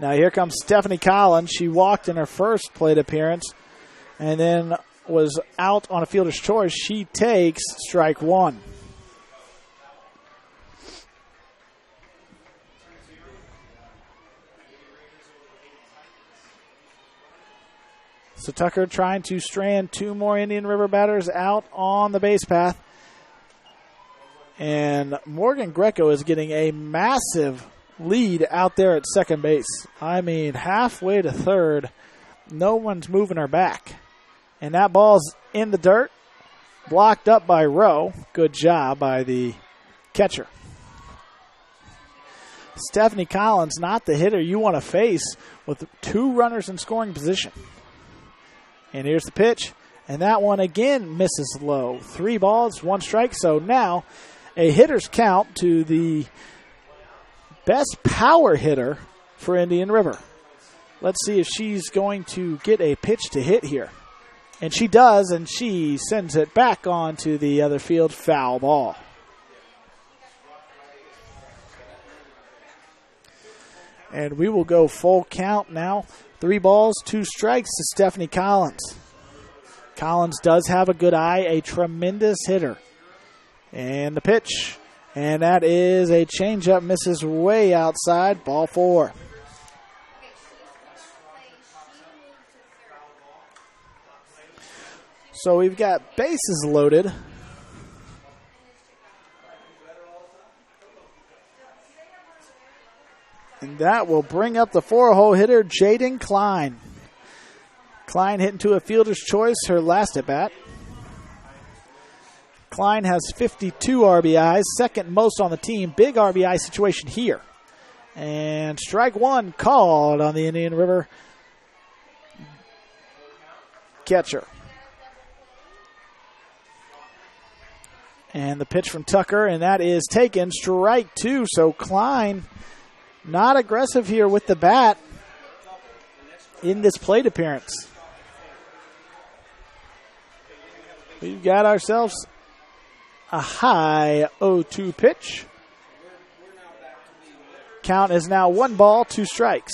Now here comes Stephanie Collins. She walked in her first plate appearance and then was out on a fielder's choice. She takes strike 1. So Tucker trying to strand 2 more Indian River batters out on the base path. And Morgan Greco is getting a massive lead out there at second base. I mean, halfway to third, no one's moving her back. And that ball's in the dirt, blocked up by Rowe. Good job by the catcher. Stephanie Collins, not the hitter you want to face with 2 runners in scoring position. And here's the pitch, and that one again misses low. 3 balls, 1 strike, so now a hitter's count to the best power hitter for Indian River. Let's see if she's going to get a pitch to hit here. And she does, and she sends it back onto the other field, foul ball. And we will go full count now. 3 balls, 2 strikes to Stephanie Collins. Collins does have a good eye, a tremendous hitter. And the pitch. And that is a changeup, misses way outside, ball 4. So we've got bases loaded. And that will bring up the 4-hole hitter, Jaden Klein. Klein hit into a fielder's choice, her last at bat. Klein has 52 RBIs, second most on the team. Big RBI situation here. And strike 1 called on the Indian River catcher. And the pitch from Tucker, and that is taken, strike 2. So Klein not aggressive here with the bat in this plate appearance. We've got ourselves a high 0-2 pitch. Count is now 1 ball, 2 strikes.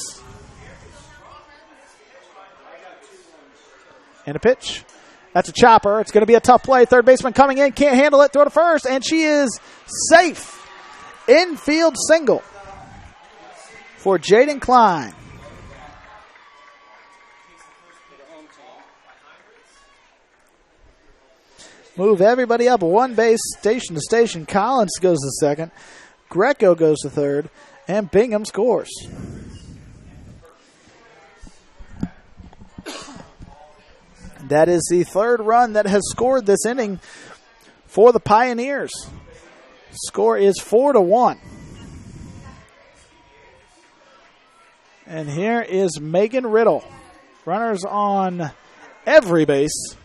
And a pitch. That's a chopper. It's going to be a tough play. Third baseman coming in, can't handle it. Throw to first, and she is safe. Infield single for Jaden Klein. Move everybody up 1 base, station to station. Collins goes to second. Greco goes to third. And Bingham scores. That is the third run that has scored this inning for the Pioneers. Score is 4-1. And here is Megan Riddle. Runners on every base.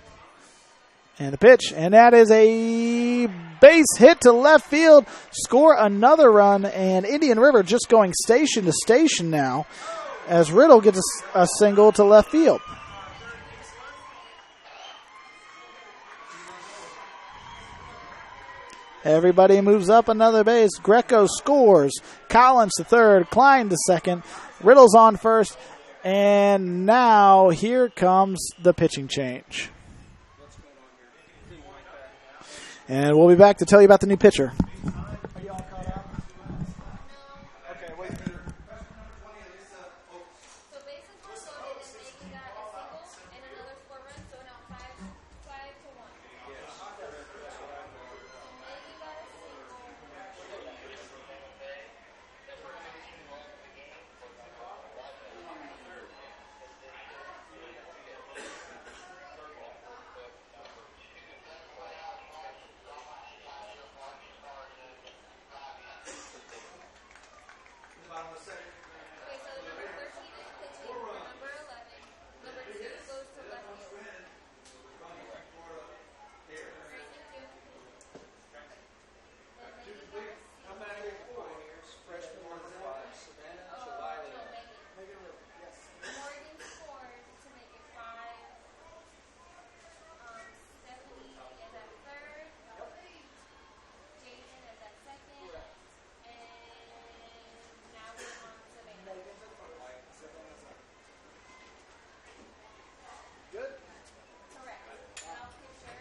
And the pitch. And that is a base hit to left field. Score another run. And Indian River just going station to station now as Riddle gets a single to left field. Everybody moves up another base. Greco scores. Collins to third. Klein to second. Riddle's on first. And now here comes the pitching change. And we'll be back to tell you about the new pitcher. Are you all caught up? Okay, wait. So bases were loaded and Megan got a single and another score run, so now 5-1. Megan got a single. Okay, so number 13 is pitching for number 11. Number 2 goes to left field. Alright, thank you. Then Megan got a single. I'm back here for Pioneers. Freshman number 5, Savannah Shalali. No, Megan. Megan Riddle, yes. Morgan scored to make it 5. Stephanie is at third. Jason is at second. And now we're on Savannah. Megan's at first. Savannah's up. Good? Correct. Now pitcher.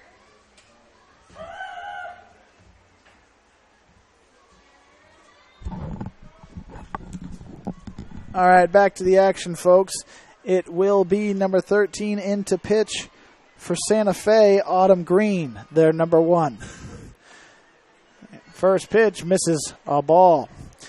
All right, back to the action, folks. It will be number 13 in to pitch for Santa Fe, Autumn Green, their number 1. First pitch misses a ball.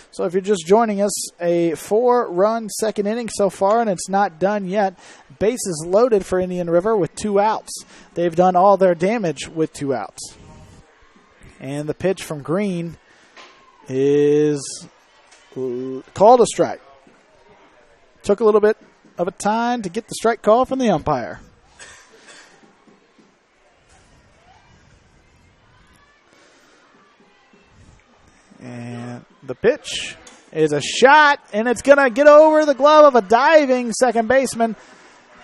So if you're just joining us, a 4-run second inning so far, and it's not done yet. Bases loaded for Indian River with 2 outs. They've done all their damage with 2 outs. And the pitch from Green is called a strike. Took a little bit of a time to get the strike call from the umpire. And the pitch is a shot, and it's going to get over the glove of a diving second baseman.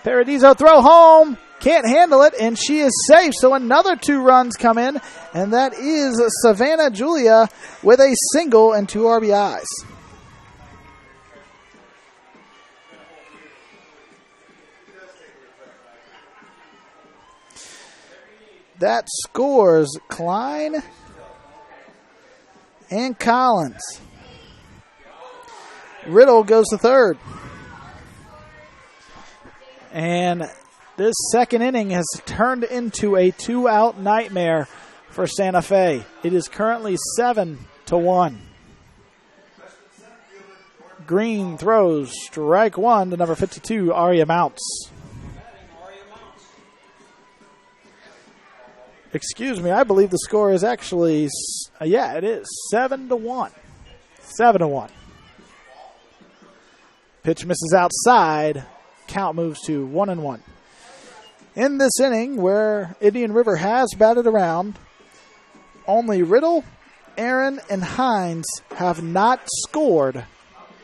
Paradiso throw home. Can't handle it, and she is safe. So another 2 runs come in, and that is Savannah Julia with a single and 2 RBIs. That scores Klein and Collins. Riddle goes to third. And this second inning has turned into a 2-out nightmare for Santa Fe. It is currently 7-1. Green throws strike 1 to number 52, Aria Mounts. Excuse me, I believe the score is actually, it is 7-1. 7-1. Pitch misses outside. Count moves to 1-1. In this inning, where Indian River has batted around, only Riddle, Aaron, and Hines have not scored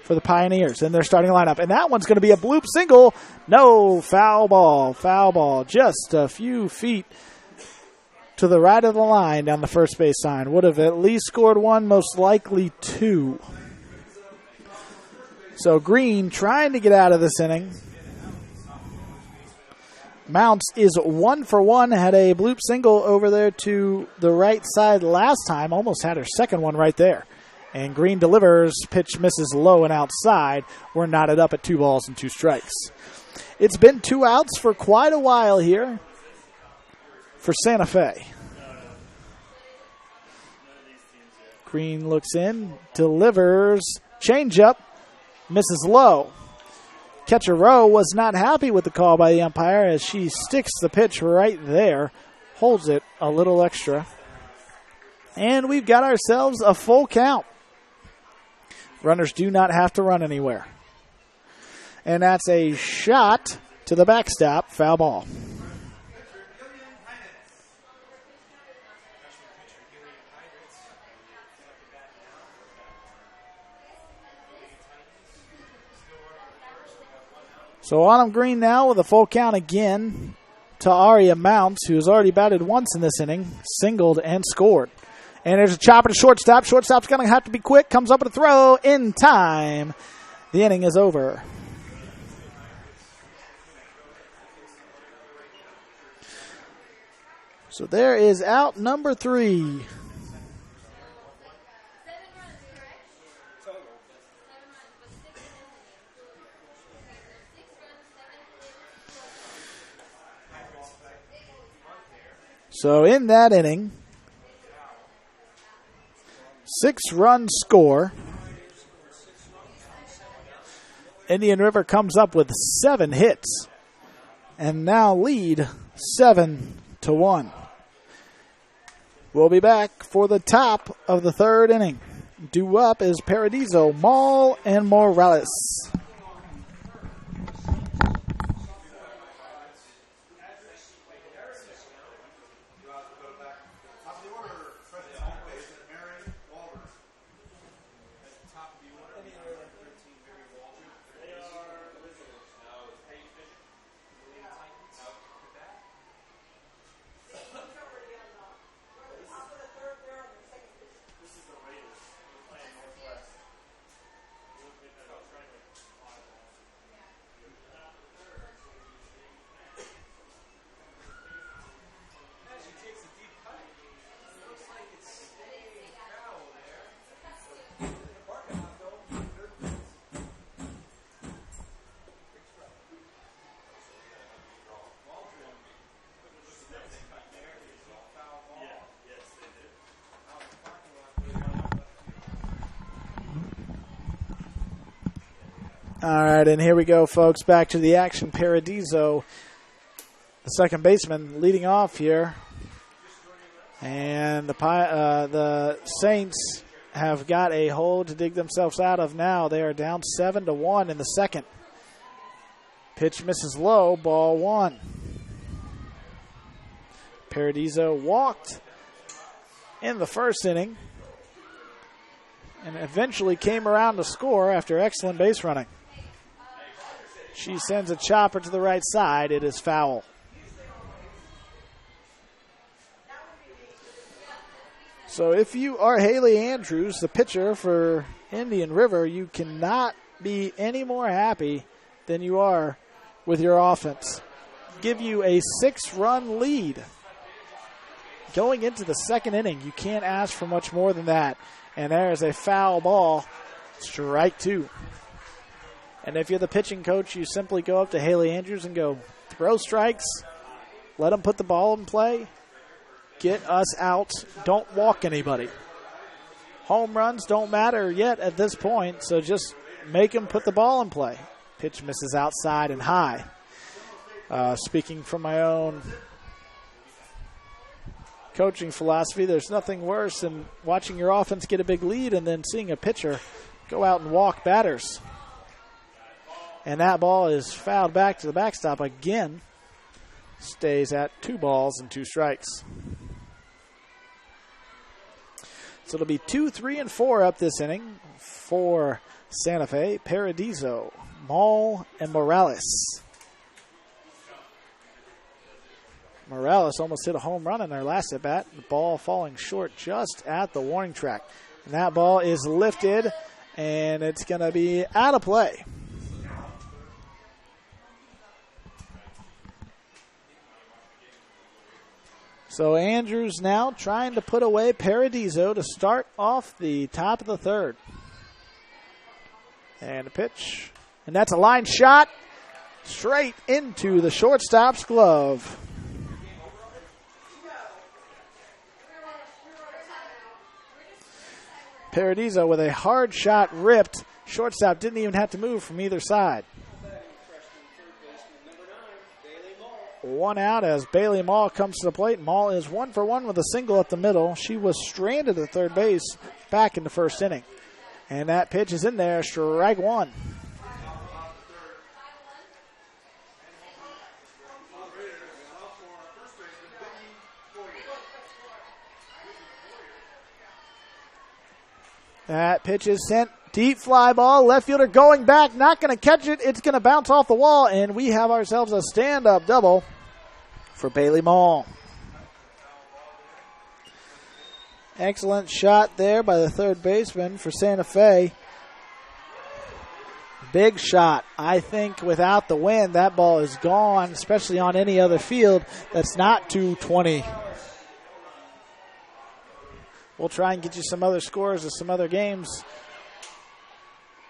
for the Pioneers in their starting lineup. And that one's going to be a bloop single. No, foul ball. Foul ball. Just a few feet to the right of the line down the first base sign. Would have at least scored 1, most likely 2. So Green trying to get out of this inning. Mounts is 1 for 1. Had a bloop single over there to the right side last time. Almost had her second one right there. And Green delivers. Pitch misses low and outside. We're knotted up at 2 balls and 2 strikes. It's been 2 outs for quite a while here for Santa Fe. Green looks in, delivers, changeup, misses low. Catcher Rowe was not happy with the call by the umpire as she sticks the pitch right there, holds it a little extra. And we've got ourselves a full count. Runners do not have to run anywhere. And that's a shot to the backstop, foul ball. So Autumn Green now with a full count again to Aria Mounts, who has already batted once in this inning, singled and scored. And there's a chopper to shortstop. Shortstop's going to have to be quick. Comes up with a throw in time. The inning is over. So there is out number 3. So in that inning, 6-run score. Indian River comes up with 7 hits and now lead 7-1. We'll be back for the top of the 3rd inning. Due up is Paradiso, Mall, and Morales. All right, and here we go, folks. Back to the action. Paradiso, the second baseman, leading off here. And the Saints have got a hole to dig themselves out of now. They are down 7-1 in the second. Pitch misses low, ball 1. Paradiso walked in the first inning and eventually came around to score after excellent base running. She sends a chopper to the right side. It is foul. So if you are Haley Andrews, the pitcher for Indian River, you cannot be any more happy than you are with your offense. Give you a 6-run lead. Going into the second inning, you can't ask for much more than that. And there is a foul ball, strike 2. And if you're the pitching coach, you simply go up to Haley Andrews and go, throw strikes, let them put the ball in play, get us out, don't walk anybody. Home runs don't matter yet at this point, so just make them put the ball in play. Pitch misses outside and high. Speaking from my own coaching philosophy, there's nothing worse than watching your offense get a big lead and then seeing a pitcher go out and walk batters. And that ball is fouled back to the backstop again. Stays at 2 balls and 2 strikes. So it'll be 2, 3, and 4 up this inning for Santa Fe. Paradiso, Mall, and Morales. Morales almost hit a home run in their last at bat. The ball falling short just at the warning track. And that ball is lifted, and it's going to be out of play. So Andrews now trying to put away Paradiso to start off the top of the 3rd. And a pitch. And that's a line shot straight into the shortstop's glove. Paradiso with a hard shot ripped. Shortstop didn't even have to move from either side. one out as Bailey Mall comes to the plate. Mall is 1 for 1 with a single up the middle. She was stranded at third base back in the first inning. And that pitch is in there, strike one. That pitch is sent. Deep fly ball. Left fielder going back. Not going to catch it. It's going to bounce off the wall. And we have ourselves a stand-up double for Bailey Mall. Excellent shot there by the third baseman for Santa Fe. Big shot. I think without the wind, that ball is gone, especially on any other field that's not 220. We'll try and get you some other scores of some other games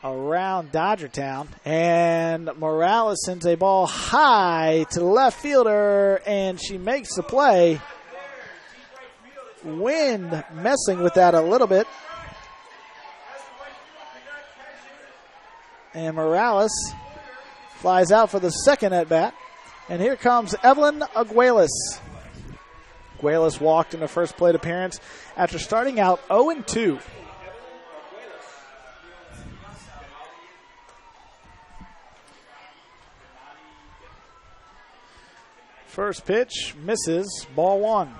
around Dodgertown. And Morales sends a ball high to the left fielder, and she makes the play. Wind messing with that a little bit. And Morales flies out for the second at bat. And here comes Evelyn Aguilas. Aguilas walked in her first plate appearance after starting out 0-2. First pitch misses, ball one.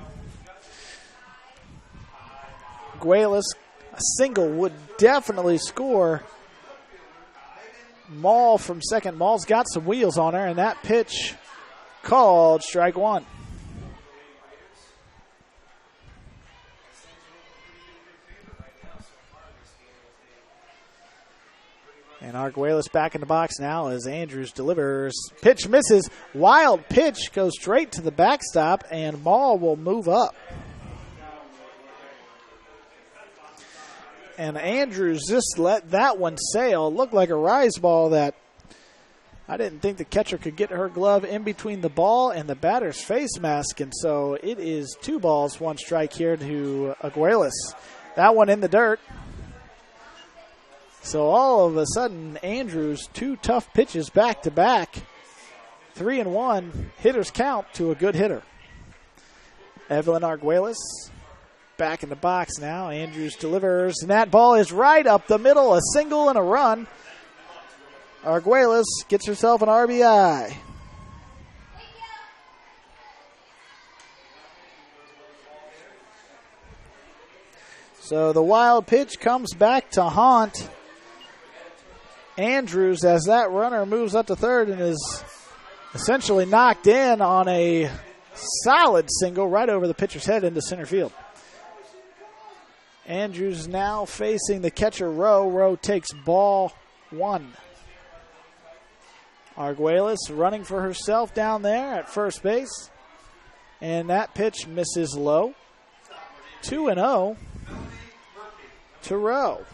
Aguilas, a single would definitely score. Mall from second. Mall's got some wheels on her, and that pitch called strike one. And Arguelles back in the box now as Andrews delivers. Pitch misses. Wild pitch goes straight to the backstop, and Mall will move up. And Andrews just let that one sail. Looked like a rise ball that I didn't think the catcher could get her glove in between the ball and the batter's face mask. And so it is 2 balls, 1 strike here to Aguilas. That one in the dirt. So all of a sudden, Andrews, 2 tough pitches back to back. 3-1, hitters count to a good hitter. Evelyn Arguelles back in the box now. Andrews delivers, and that ball is right up the middle, a single and a run. Arguelles gets herself an RBI. So the wild pitch comes back to haunt Andrews as that runner moves up to third and is essentially knocked in on a solid single right over the pitcher's head into center field. Andrews now facing the catcher, Rowe. Rowe takes ball 1. Arguelles running for herself down there at first base. And that pitch misses low. 2-0 to Rowe.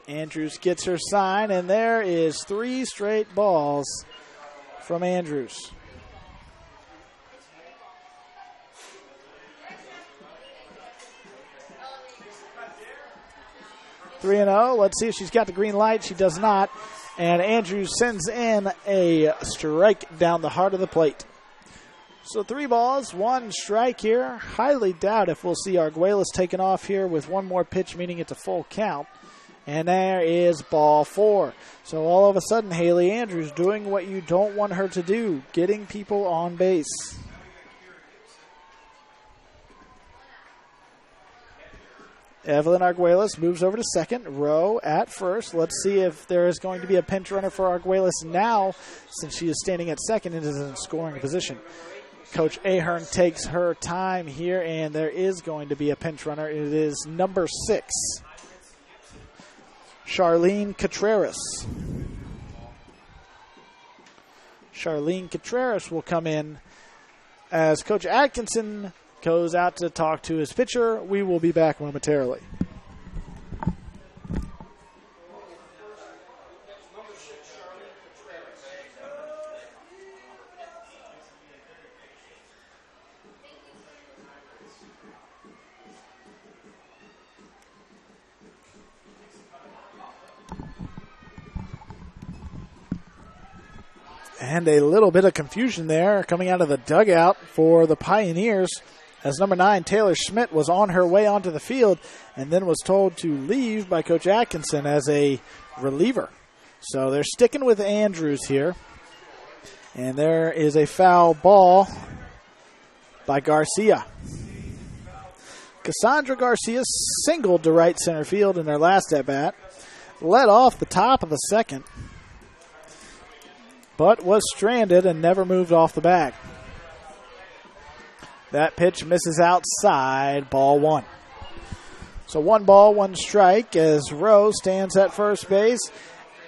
Andrews gets her sign, and there is 3 straight balls from Andrews. 3-0. Let's see if she's got the green light. She does not. And Andrews sends in a strike down the heart of the plate. So 3 balls, 1 strike here. Highly doubt if we'll see Arguelles taken off here with 1 more pitch, meaning it's a full count. And there is ball 4. So all of a sudden, Haley Andrews doing what you don't want her to do, getting people on base. Evelyn Arguelles moves over to second. Rowe at first. Let's see if there is going to be a pinch runner for Arguelles now, since she is standing at second and is in scoring position. Coach Ahern takes her time here, and there is going to be a pinch runner. It is number 6. Charlene Contreras. Charlene Contreras will come in as Coach Atkinson goes out to talk to his pitcher. We will be back momentarily. And a little bit of confusion there coming out of the dugout for the Pioneers, as number 9, Taylor Schmidt, was on her way onto the field and then was told to leave by Coach Atkinson as a reliever. So they're sticking with Andrews here. And there is a foul ball by Garcia. Cassandra Garcia singled to right center field in their last at-bat, led off the top of the second, but was stranded and never moved off the bag. That pitch misses outside, ball 1. So 1 ball, 1 strike as Rose stands at first base,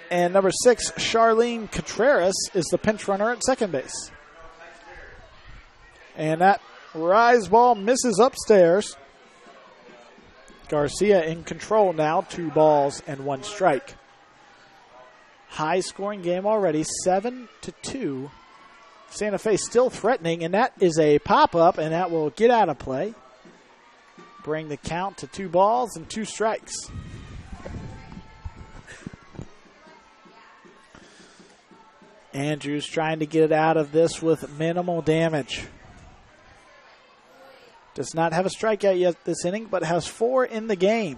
and number 6, Charlene Contreras, is the pinch runner at second base. And that rise ball misses upstairs. Garcia in control now, 2 balls and 1 strike. High scoring game already, 7-2. Santa Fe still threatening, and that is a pop-up, and that will get out of play. Bring the count to 2 balls and 2 strikes. Andrews trying to get it out of this with minimal damage. Does not have a strikeout yet this inning, but has 4 in the game.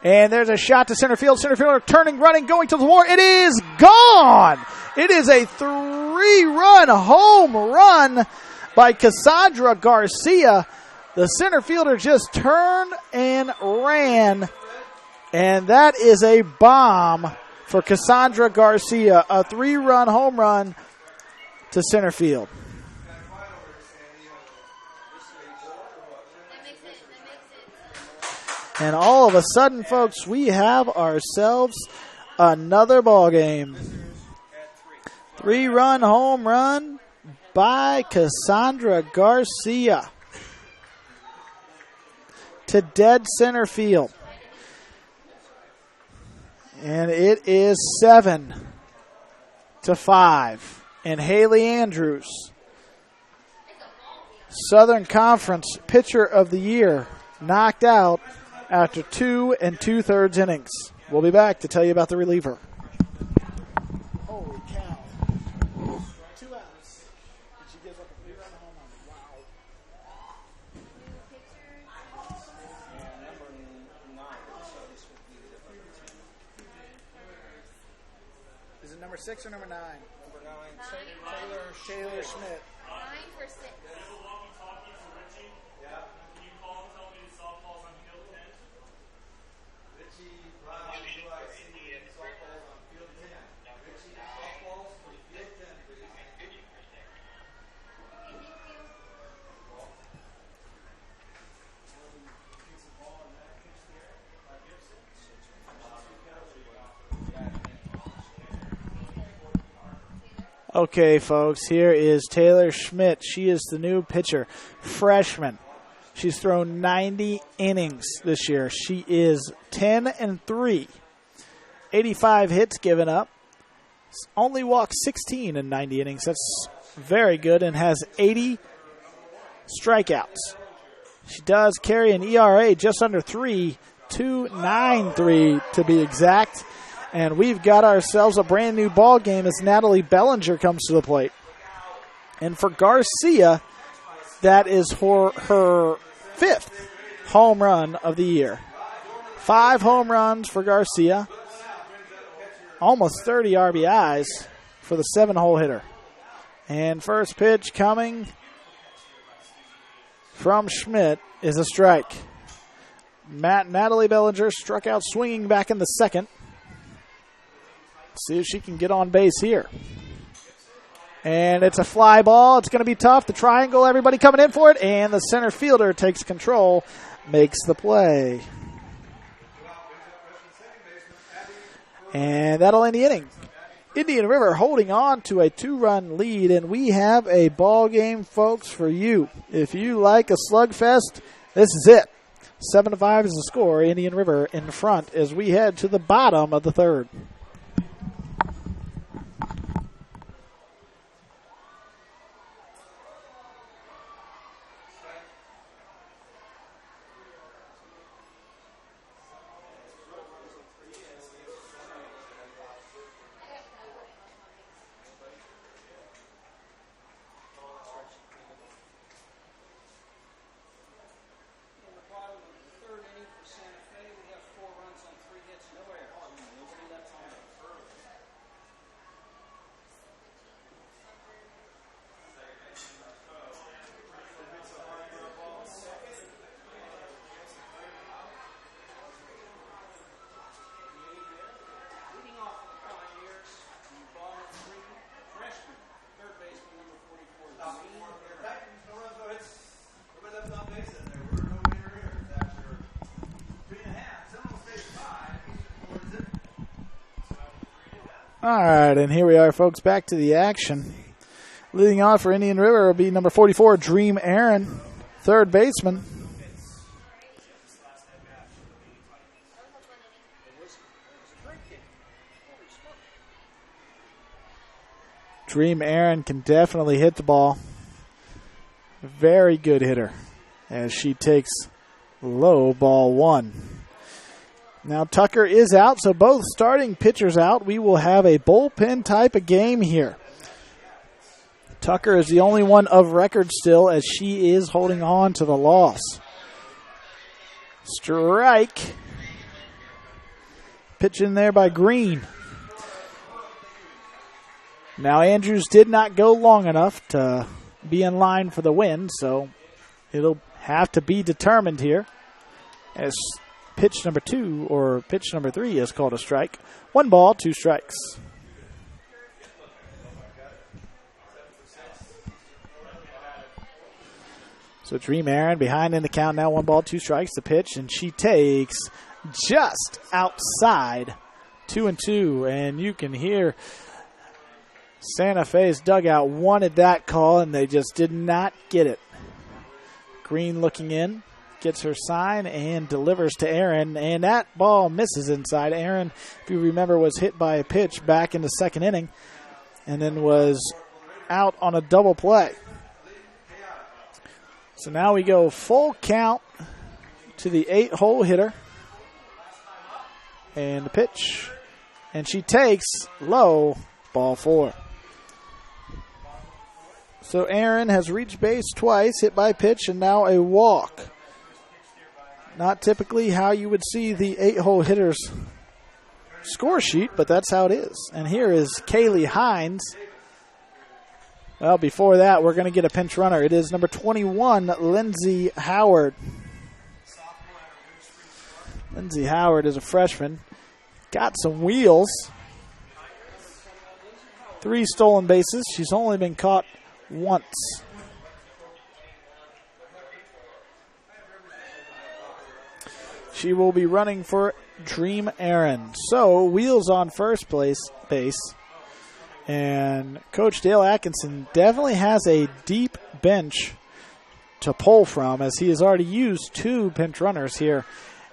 And there's a shot to center field. Center fielder turning, running, going to the wall. It is gone! It is a 3-run home run by Cassandra Garcia. The center fielder just turned and ran. And that is a bomb for Cassandra Garcia. A 3-run home run to center field. And all of a sudden, folks, we have ourselves another ball game. 3-run home run by Cassandra Garcia to dead center field. And it is 7-5. And Haley Andrews, Southern Conference Pitcher of the Year, knocked out after 2 2/3 innings. We'll be back to tell you about the reliever. Holy cow. 2 outs. And she gives up a 3-run home run. Wow. And number 9, so this would be the number 10. Is it number 6 or number 9? Number 9, Taylor Schmidt. 9 for 6. Okay, folks, here is Taylor Schmidt. She is the new pitcher, freshman. She's thrown 90 innings this year. She is 10-3, 85 hits given up, only walked 16 in 90 innings. That's very good, and has 80 strikeouts. She does carry an ERA just under 3, 2.93 to be exact. And we've got ourselves a brand new ball game as Natalie Bellinger comes to the plate. And for Garcia, that is her 5th home run of the year. 5 home runs for Garcia. Almost 30 RBIs for the 7-hole hitter. And first pitch coming from Schmidt is a strike. Natalie Bellinger struck out swinging back in the second. See if she can get on base here. And it's a fly ball. It's going to be tough. The triangle, everybody coming in for it. And the center fielder takes control, makes the play. And that'll end the inning. Indian River holding on to a 2-run lead. And we have a ball game, folks, for you. If you like a slugfest, this is it. 7-5 is the score. Indian River in front as we head to the bottom of the 3rd. All right, and here we are, folks, back to the action. Leading off for Indian River will be number 44, Dream Aaron, third baseman. Dream Aaron can definitely hit the ball. Very good hitter as she takes low, ball one. Now Tucker is out, so both starting pitchers out. We will have a bullpen type of game here. Tucker is the only one of record still as she is holding on to the loss. Strike. Pitch in there by Green. Now Andrews did not go long enough to be in line for the win, so it'll have to be determined here as pitch number 2 or pitch number 3 is called a strike. 1 ball, 2 strikes. So Dream Aaron behind in the count now. 1 ball, 2 strikes. The pitch, and she takes just outside 2-2. And you can hear Santa Fe's dugout wanted that call, and they just did not get it. Green looking in. Gets her sign and delivers to Aaron, and that ball misses inside. Aaron, if you remember, was hit by a pitch back in the second inning and then was out on a double play. So now we go full count to the 8-hole hitter. And the pitch, and she takes low, ball 4. So Aaron has reached base twice, hit by pitch, and now a walk. Not typically how you would see the 8-hole hitter's score sheet, but that's how it is. And here is Kaylee Hines. Well, before that, we're going to get a pinch runner. It is number 21, Lindsay Howard. Lindsay Howard is a freshman. Got some wheels. 3 stolen bases. She's only been caught once. She will be running for Dream Aaron. So, wheels on first base. And Coach Dale Atkinson definitely has a deep bench to pull from, as he has already used 2 pinch runners here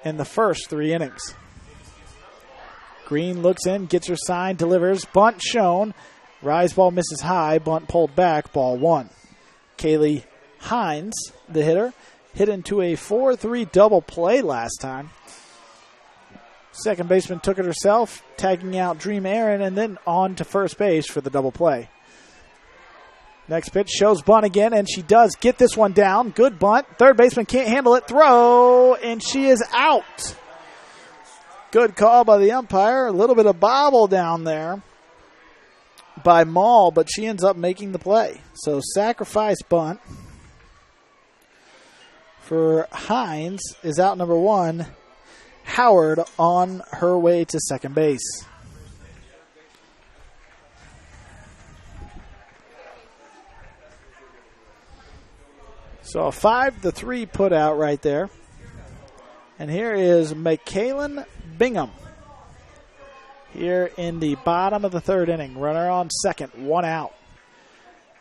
in the first 3 innings. Green looks in, gets her sign, delivers. Bunt shown. Rise ball misses high. Bunt pulled back. Ball 1. Kaylee Hines, the hitter, hit into a 4-3 double play last time. Second baseman took it herself, tagging out Dream Aaron, and then on to first base for the double play. Next pitch shows bunt again, and she does get this one down. Good bunt. Third baseman can't handle it. Throw, and she is out. Good call by the umpire. A little bit of bobble down there by Maul, but she ends up making the play. So sacrifice bunt for Hines is out number 1. Howard on her way to second base. So a 5-3 put out right there. And here is McKaylin Bingham. Here in the bottom of the 3rd inning. Runner on second, 1 out.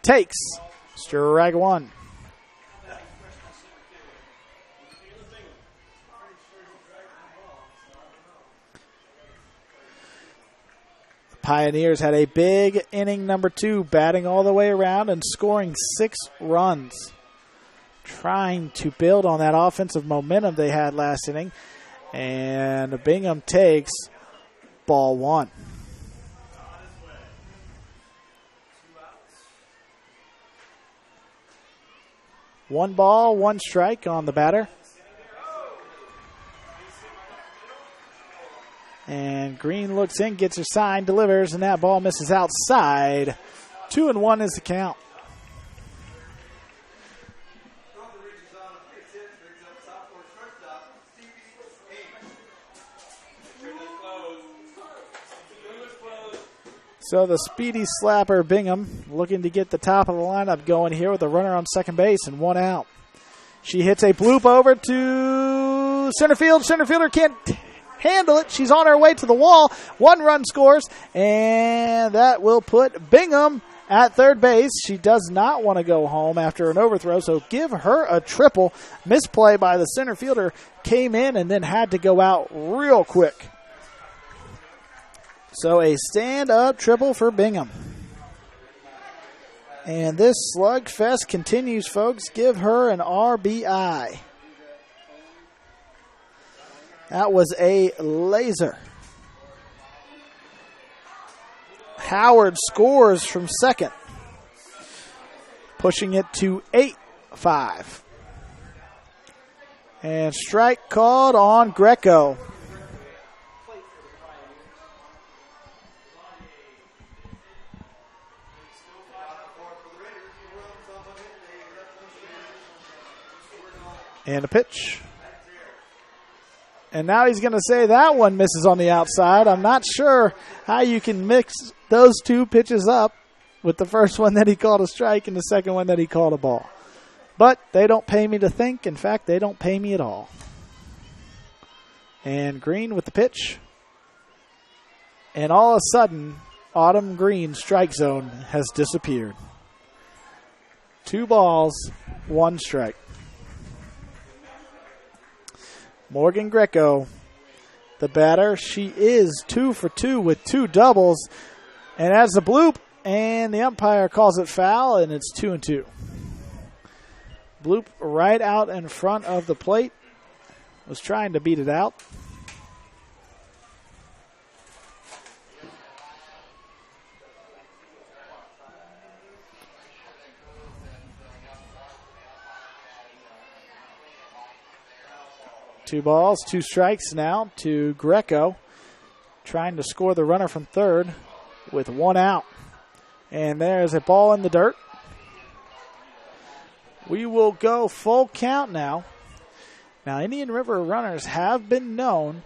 Takes strike 1. Pioneers had a big inning number 2, batting all the way around and scoring 6 runs. Trying to build on that offensive momentum they had last inning. And Bingham takes ball 1. One ball, 1 strike on the batter. And Green looks in, gets her sign, delivers, and that ball misses outside. 2-1 is the count. So the speedy slapper Bingham looking to get the top of the lineup going here with a runner on second base and 1 out. She hits a bloop over to center field. Center fielder can't handle it. She's on her way to the wall. 1 run scores, and that will put Bingham at third base. She does not want to go home after an overthrow, so give her a triple. Misplay by the center fielder, came in and then had to go out real quick. So a stand-up triple for Bingham. And this slugfest continues, folks. Give her an RBI. That was a laser. Howard scores from second, pushing it to 8-5. And strike called on Greco. And a pitch. And now he's going to say that one misses on the outside. I'm not sure how you can mix those two pitches up with the first one that he called a strike and the second one that he called a ball. But they don't pay me to think. In fact, they don't pay me at all. And Green with the pitch. And all of a sudden, Autumn Green's strike zone has disappeared. 2 balls, 1 strike. Morgan Greco, the batter. She is 2 for 2 with 2 doubles. And as a bloop, and the umpire calls it foul, and it's 2-2. Bloop right out in front of the plate. Was trying to beat it out. Two balls, 2 strikes now to Greco, trying to score the runner from third with 1 out. And there's a ball in the dirt. We will go full count now. Now, Indian River runners have been known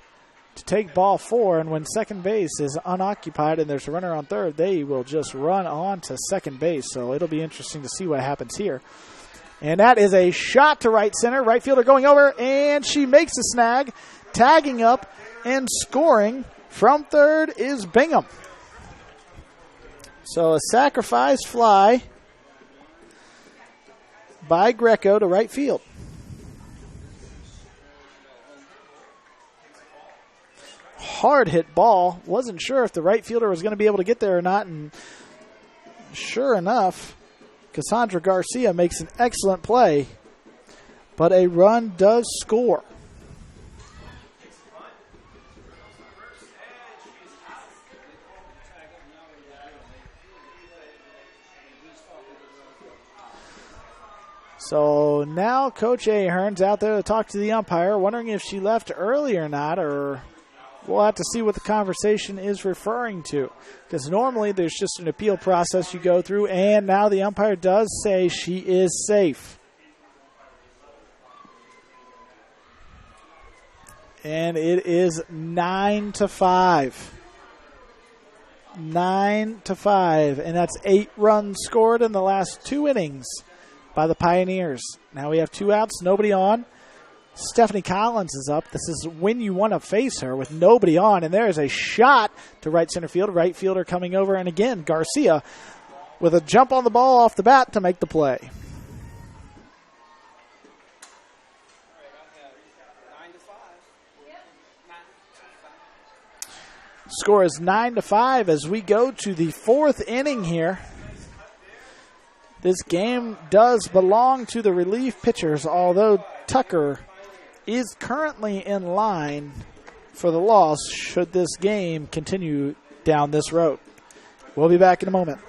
to take ball 4, and when second base is unoccupied and there's a runner on third, they will just run on to second base. So it'll be interesting to see what happens here. And that is a shot to right center. Right fielder going over, and she makes a snag. Tagging up and scoring from third is Bingham. So a sacrifice fly by Greco to right field. Hard hit ball. Wasn't sure if the right fielder was going to be able to get there or not, and sure enough, Cassandra Garcia makes an excellent play, but a run does score. So now Coach Ahern's out there to talk to the umpire, wondering if she left early or not, or we'll have to see what the conversation is referring to. Because normally there's just an appeal process you go through, and now the umpire does say she is safe. And it is 9-5. 9-5. And that's 8 runs scored in the last 2 innings by the Pioneers. Now we have 2 outs, nobody on. Stephanie Collins is up. This is when you want to face her with nobody on. And there is a shot to right center field. Right fielder coming over. And again, Garcia with a jump on the ball off the bat to make the play. Score is 9-5 as we go to the 4th inning here. This game does belong to the relief pitchers, although Tucker is currently in line for the loss should this game continue down this road. We'll be back in a moment.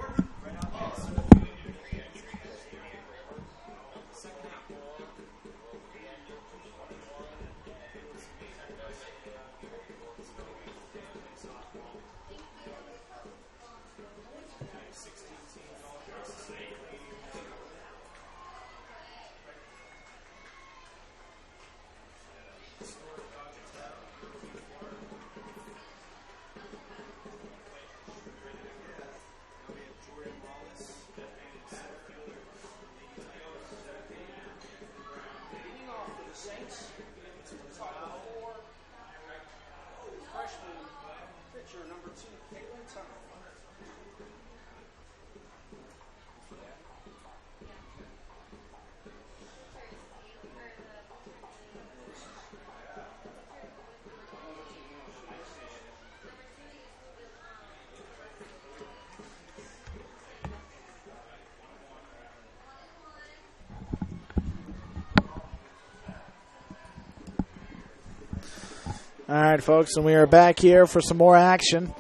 All right, folks, and we are back here for some more action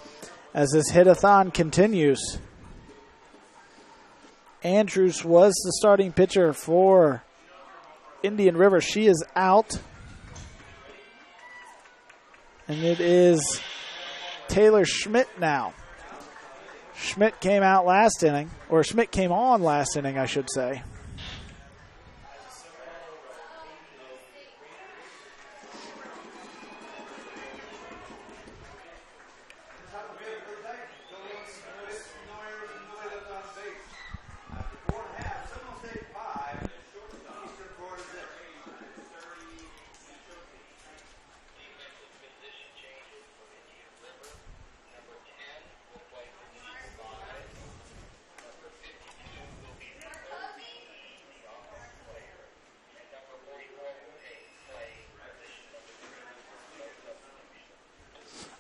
as this hit-a-thon continues. Andrews was the starting pitcher for Indian River. She is out. And it is Taylor Schmidt now. Schmidt came out last inning, or Schmidt came on last inning, I should say.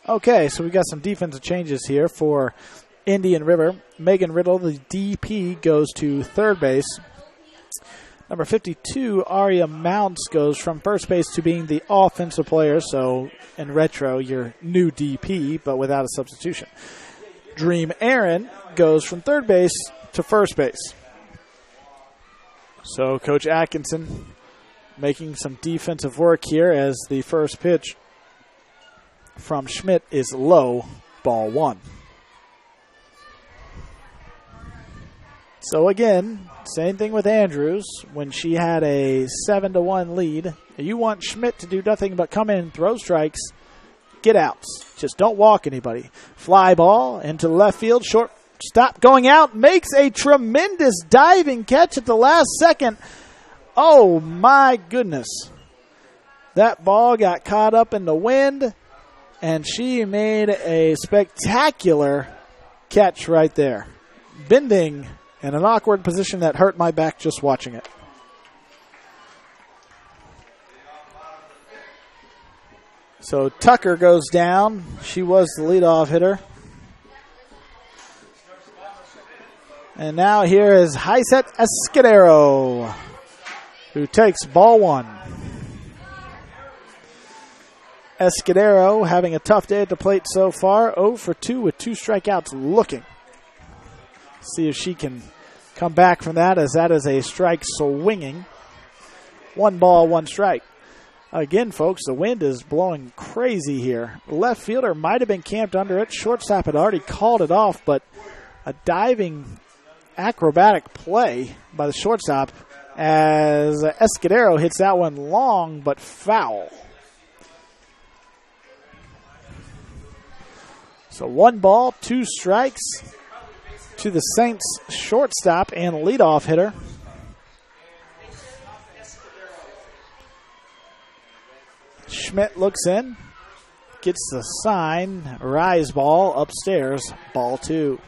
Okay, so we got some defensive changes here for Indian River. Megan Riddle, the DP, goes to third base. Number 52, Aria Mounts, goes from first base to being the offensive player. So in retro, your new DP, but without a substitution. Dream Aaron goes from third base to first base. So Coach Atkinson making some defensive work here as the first pitch from Schmidt is low, ball one. So again, same thing with Andrews. When she had a 7-1 lead, you want Schmidt to do nothing but come in, throw strikes, get outs. Just don't walk anybody. Fly ball into left field, short stop going out, makes a tremendous diving catch at the last second. Oh my goodness. That ball got caught up in the wind. And she made a spectacular catch right there. Bending in an awkward position that hurt my back just watching it. So Tucker goes down. She was the leadoff hitter. And now here is Hiset Escudero, who takes ball one. Escudero having a tough day at the plate so far. 0 for 2 with 2 strikeouts looking. See if she can come back from that, as that is a strike swinging. 1 ball, 1 strike. Again, folks, the wind is blowing crazy here. Left fielder might have been camped under it. Shortstop had already called it off, but a diving acrobatic play by the shortstop as Escudero hits that one long but foul. So 1 ball, 2 strikes to the Saints shortstop and leadoff hitter. Schmidt looks in, gets the sign, rise ball upstairs, ball 2.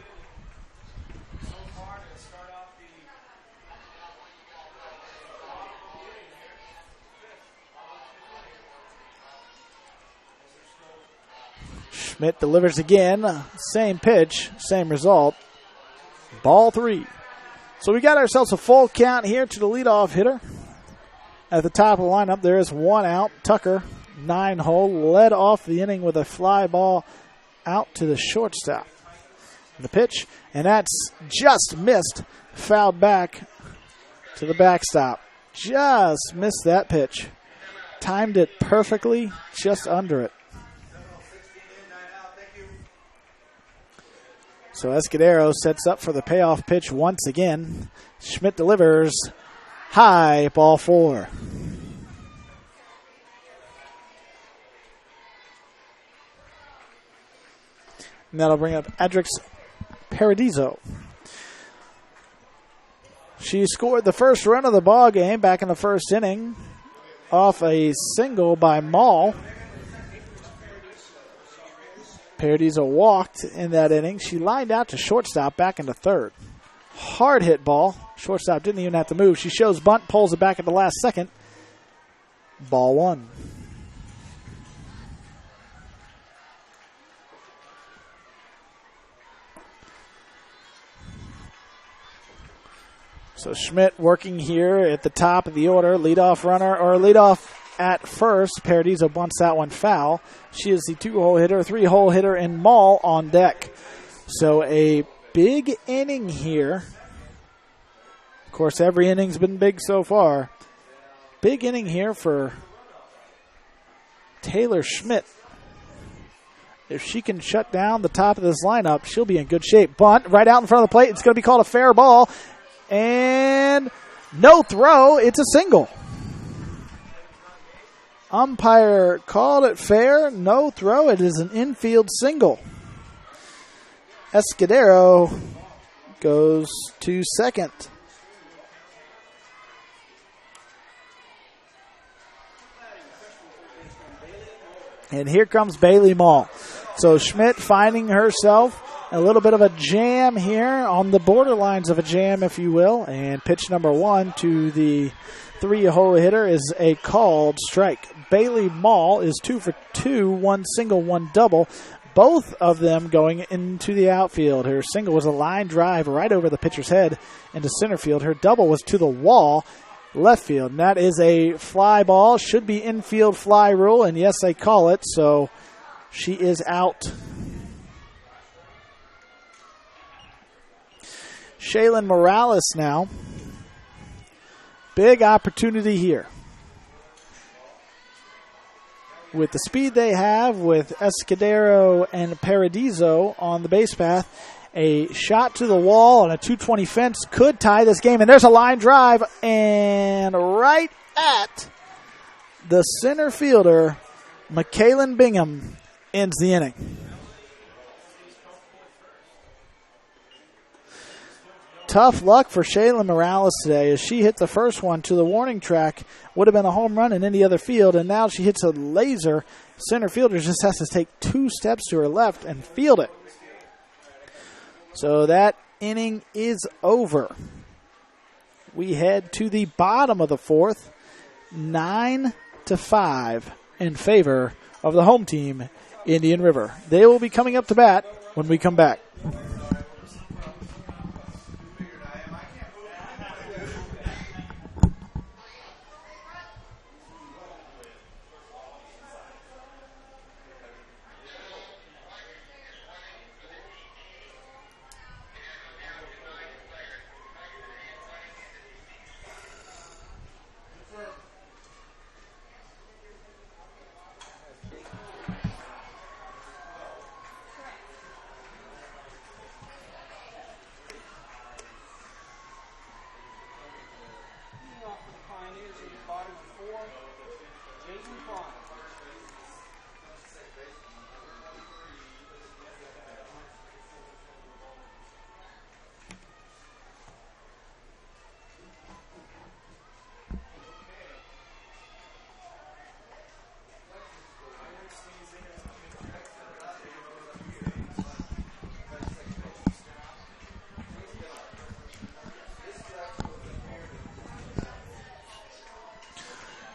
Schmidt delivers again. Same pitch, same result. Ball 3. So we got ourselves a full count here to the leadoff hitter. At the top of the lineup, there is 1 out. Tucker, 9-hole, led off the inning with a fly ball out to the shortstop. The pitch, and that's just missed. Fouled back to the backstop. Just missed that pitch. Timed it perfectly, just under it. So Escudero sets up for the payoff pitch once again. Schmidt delivers high, ball 4. And that'll bring up Adrix Paradiso. She scored the first run of the ball game back in the first inning off a single by Mall. Paradiso walked in that inning. She lined out to shortstop back into third. Hard hit ball. Shortstop didn't even have to move. She shows bunt, pulls it back at the last second. Ball 1. So Schmidt working here at the top of the order. Leadoff runner or leadoff at first. Paradiso bunts that one foul. She is the 2-hole hitter, 3-hole hitter, and Maul on deck. So a big inning here. Of course, every inning's been big so far. Big inning here for Taylor Schmidt. If she can shut down the top of this lineup, she'll be in good shape. Bunt right out in front of the plate. It's going to be called a fair ball. And no throw. It's a single. Umpire called it fair. No throw. It is an infield single. Escudero goes to second. And here comes Bailey Mall. So Schmidt finding herself a little bit of a jam here, on the borderlines of a jam, if you will. And pitch number 1 to the 3-hole hitter is a called strike. Bailey Mall is 2 for 2, 1 single, 1 double. Both of them going into the outfield. Her single was a line drive right over the pitcher's head into center field. Her double was to the wall, left field. And that is a fly ball. Should be infield fly rule. And yes, they call it. So she is out. Shaylin Morales now. Big opportunity here. With the speed they have with Escudero and Paradiso on the base path, a shot to the wall on a 220 fence could tie this game. And there's a line drive, and right at the center fielder, McKaylin Bingham, ends the inning. Tough luck for Shaylin Morales today as she hit the first one to the warning track. Would have been a home run in any other field, and now she hits a laser. Center fielder just has to take 2 steps to her left and field it. So that inning is over. We head to the bottom of the 4th, 9-5 in favor of the home team, Indian River. They will be coming up to bat when we come back.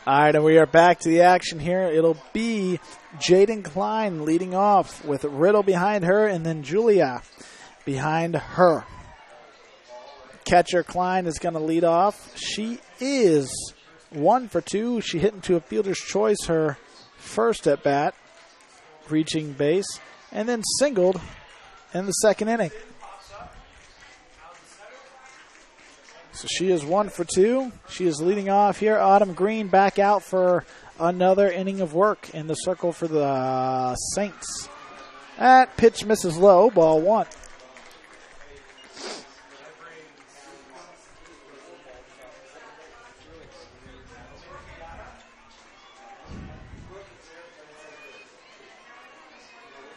All right, and we are back to the action here. It'll be Jaden Klein leading off with Riddle behind her and then Julia behind her. Catcher Klein is going to lead off. She is 1 for 2. She hit into a fielder's choice her first at bat, reaching base, and then singled in the second inning. So she is 1 for 2. She is leading off here. Autumn Green back out for another inning of work in the circle for the Saints. That pitch misses low, ball 1.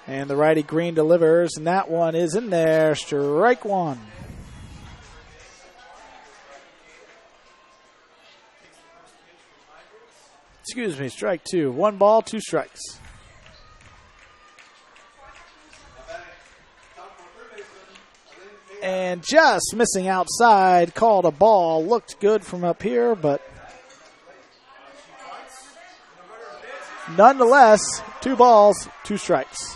And the righty Green delivers, and that one is in there. Strike 1. Excuse me, strike 2. 1 ball, 2 strikes. And just missing outside, called a ball. Looked good from up here, but nonetheless, 2 balls, 2 strikes.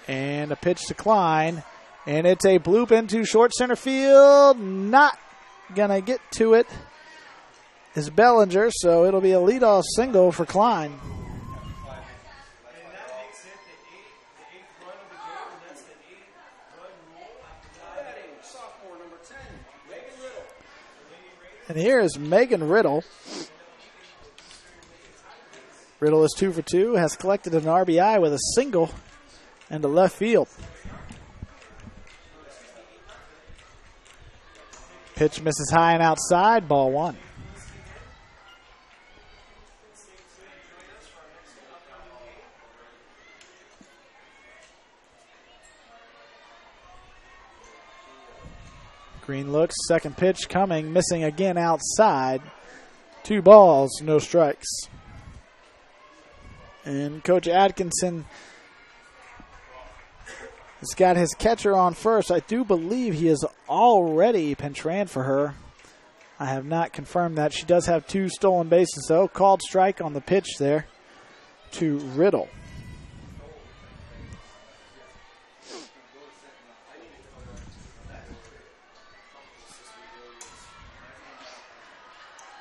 And a pitch to Klein. And it's a bloop into short center field. Not going to get to it. is Bellinger, so it'll be a leadoff single for Klein. Sophomore number 10, Megan Riddle. And here is Megan Riddle. Riddle is 2 for 2, has collected an RBI with a single and a left field. Pitch misses high and outside, ball 1. Green looks, second pitch coming, missing again outside. 2 balls, no strikes. And Coach Atkinson has got his catcher on first. I do believe he has already pinch ran for her. I have not confirmed that. She does have 2 stolen bases, though. Called strike on the pitch there to Riddle.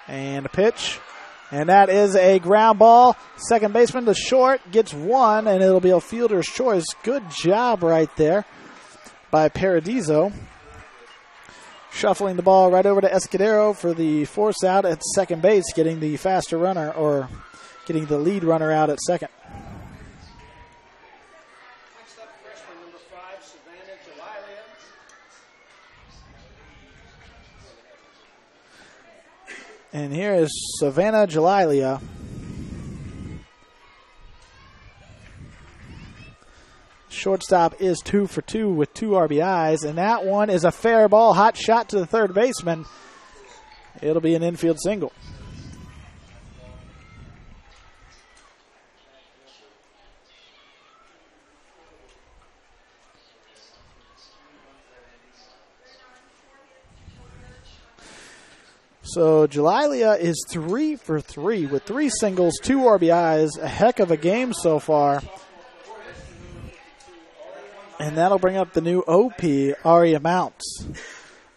And a pitch. And that is a ground ball. Second baseman to short, gets 1, and it'll be a fielder's choice. Good job right there by Paradiso. Shuffling the ball right over to Escudero for the force out at second base, getting the faster runner, or getting the lead runner out at second. Next up, freshman number 5, Savannah Jalilia. And here is Savannah Jalilia. Shortstop is 2 for 2 with 2 RBIs, and that one is a fair ball, hot shot to the third baseman. It'll be an infield single. So Jalilia is 3 for 3 with 3 singles, 2 RBIs. A heck of a game so far. And that'll bring up the new OP, Aria Mounts.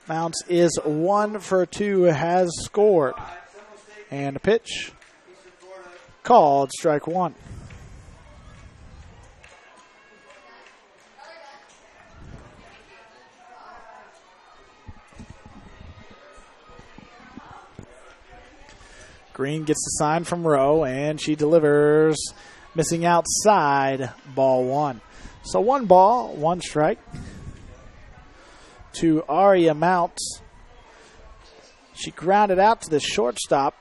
Mounts is 1 for 2, has scored. And a pitch. Called strike 1. Green gets the sign from Rowe, and she delivers. Missing outside, ball 1. So 1 ball, 1 strike to Aria Mounts. She grounded out to the shortstop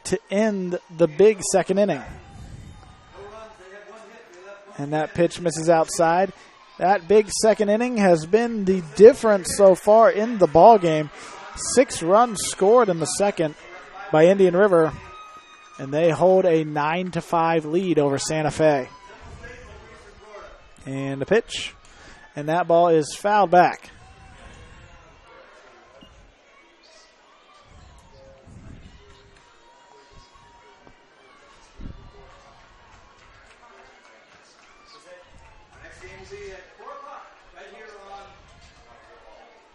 to end the big second inning. And that pitch misses outside. That big second inning has been the difference so far in the ball game. 6 runs scored in the second by Indian River, and they hold a 9-5 lead over Santa Fe. And a pitch, and that ball is fouled back. Next game will be at 4 o'clock right here on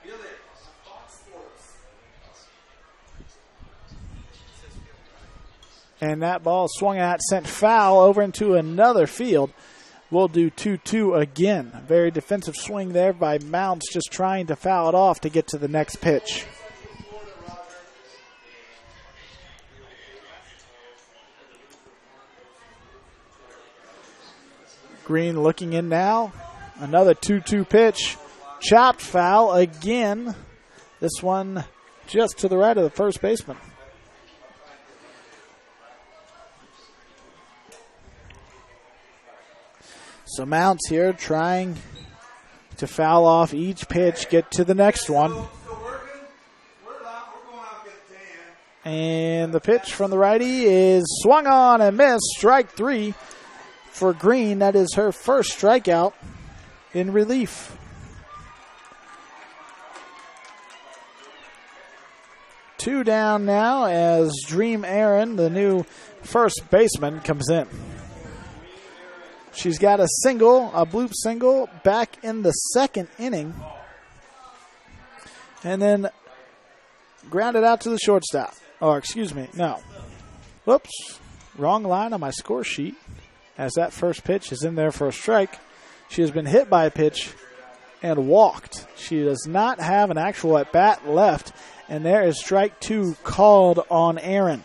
Field Day, Fox Sports. And that ball swung at, sent foul over into another field. We'll do 2-2 again. Very defensive swing there by Mounts, just trying to foul it off to get to the next pitch. Green looking in now. Another 2-2 pitch. Chopped foul again. This one just to the right of the first baseman. So Mounts here trying to foul off each pitch, get to the next one. And the pitch from the righty is swung on and missed. Strike 3 for Green. That is her first strikeout in relief. Two down now as Dream Aaron, the new first baseman, comes in. She's got a single, a bloop single, back in the second inning. And then grounded out to the shortstop. Or, excuse me, no. Whoops. Wrong line on my score sheet. As that first pitch is in there for a strike. She has been hit by a pitch and walked. She does not have an actual at-bat left. And there is strike 2 called on Aaron.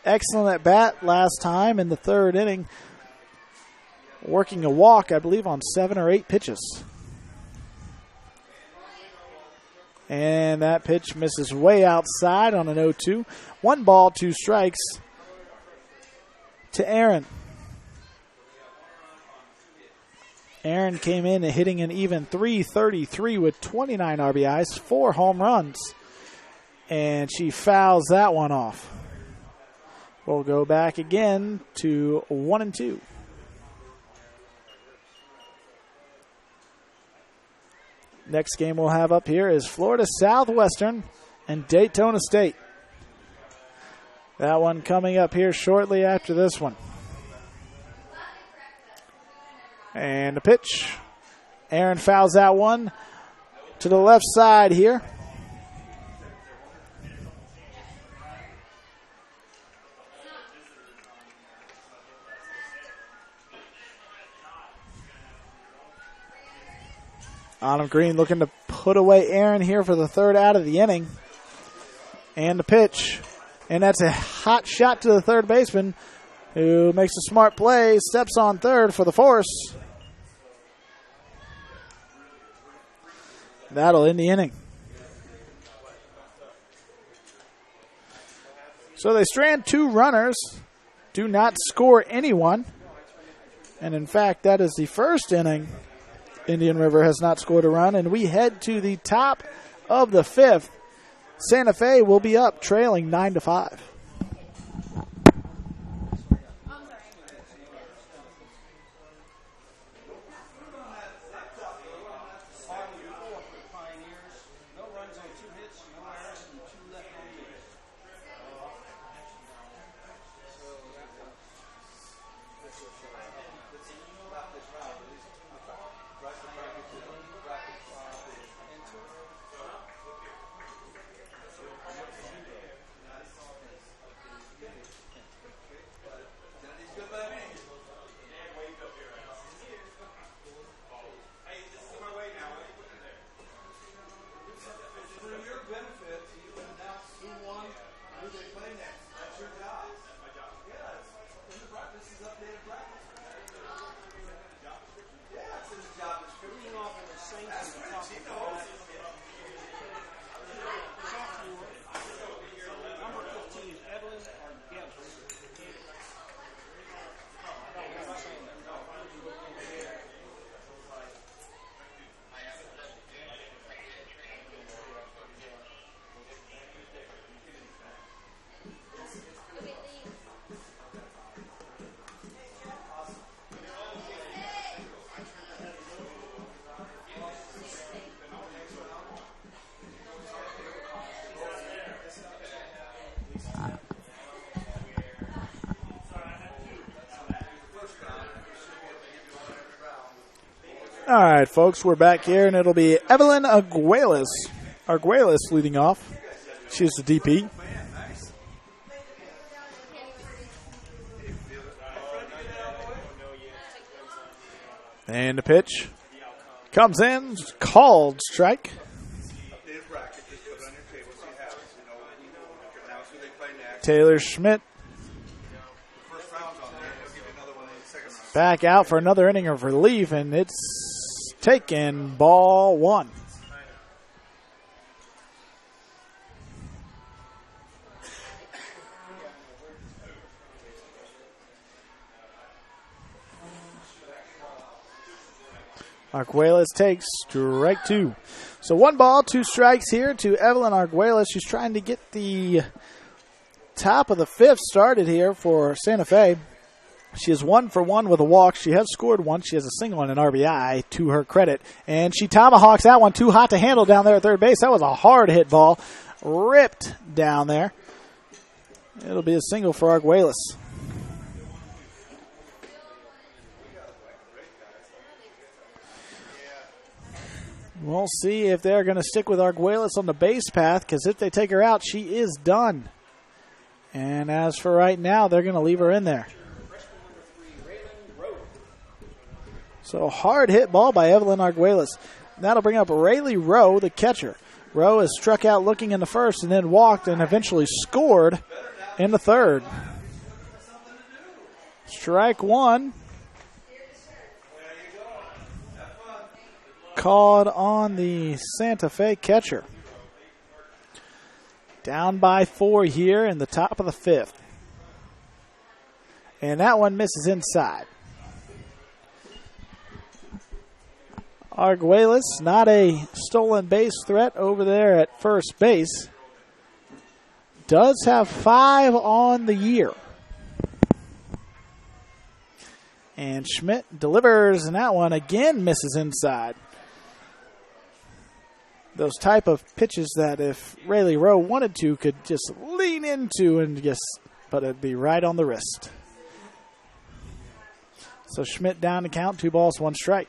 Excellent at-bat last time in the third inning. Working a walk, I believe, on 7 or 8 pitches. And that pitch misses way outside on an 0-2. 1 ball, 2 strikes to Aaron. Aaron came in hitting an even .333 with 29 RBIs, 4 home runs. And she fouls that one off. We'll go back again to 1-2. Next game we'll have up here is Florida Southwestern and Daytona State. That one coming up here shortly after this one. And the pitch. Aaron fouls that one to the left side here. Autumn Green looking to put away Aaron here for the third out of the inning. And the pitch. And that's a hot shot to the third baseman who makes a smart play, steps on third for the force. That'll end the inning. So they strand 2 runners, do not score anyone. And in fact, that is the first inning Indian River has not scored a run, and we head to the top of the 5th. Santa Fe will be up, trailing 9-5. All right, folks, we're back here, and it'll be Evelyn Arguelles. Arguelles leading off. She's the DP. And the pitch comes in, called strike. Taylor Schmidt back out for another inning of relief, and it's taken, ball 1. Arguelles takes strike 2. So 1 ball, 2 strikes here to Evelyn Arguelles. She's trying to get the top of the 5th started here for Santa Fe. She is 1 for 1 with a walk. She has scored once. She has a single and an RBI to her credit. And she tomahawks that one. Too hot to handle down there at third base. That was a hard hit ball. Ripped down there. It'll be a single for Arguelles. We'll see if they're going to stick with Arguelles on the base path, because if they take her out, she is done. And as for right now, they're going to leave her in there. So hard hit ball by Evelyn Arguelles. That'll bring up Rayleigh Rowe, the catcher. Rowe has struck out looking in the first and then walked and eventually scored in the third. Strike one. Called on the Santa Fe catcher. Down by 4 here in the top of the 5th. And that one misses inside. Arguelles, not a stolen base threat over there at first base. Does have 5 on the year. And Schmidt delivers, and that one again misses inside. Those type of pitches that if Rayleigh Rowe wanted to could just lean into and but it'd be right on the wrist. So Schmidt down to count, 2 balls, 1 strike.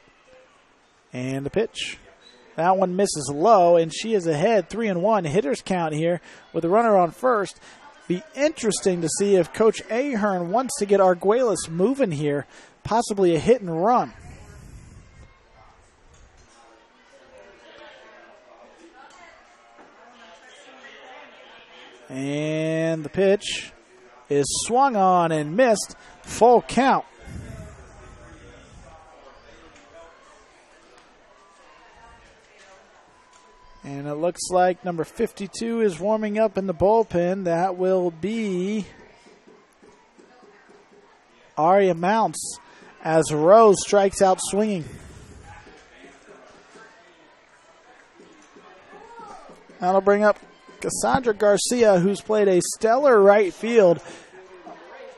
And the pitch. That one misses low, and she is ahead 3-1. Hitters count here with a runner on first. Be interesting to see if Coach Ahern wants to get Arguelles moving here, possibly a hit and run. And the pitch is swung on and missed. Full count. And it looks like number 52 is warming up in the bullpen. That will be Aria Mounts as Rose strikes out swinging. That'll bring up Cassandra Garcia, who's played a stellar right field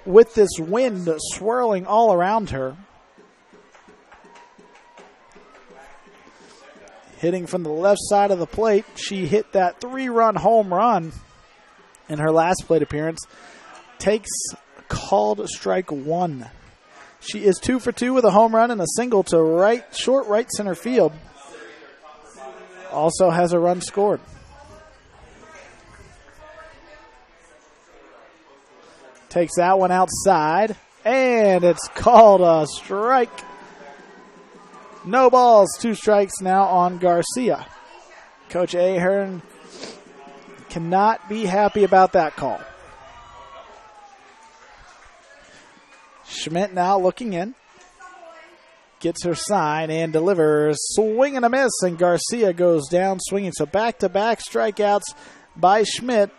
with this wind swirling all around her. Hitting from the left side of the plate, she hit that 3-run home run in her last plate appearance. Takes called strike 1. She is 2 for 2 with a home run and a single to short right center field. Also has a run scored. Takes that one outside, and it's called a strike. No balls, 2 strikes now on Garcia. Coach Ahern cannot be happy about that call. Schmidt now looking in. Gets her sign and delivers. Swing and a miss, and Garcia goes down swinging. So back-to-back strikeouts by Schmidt.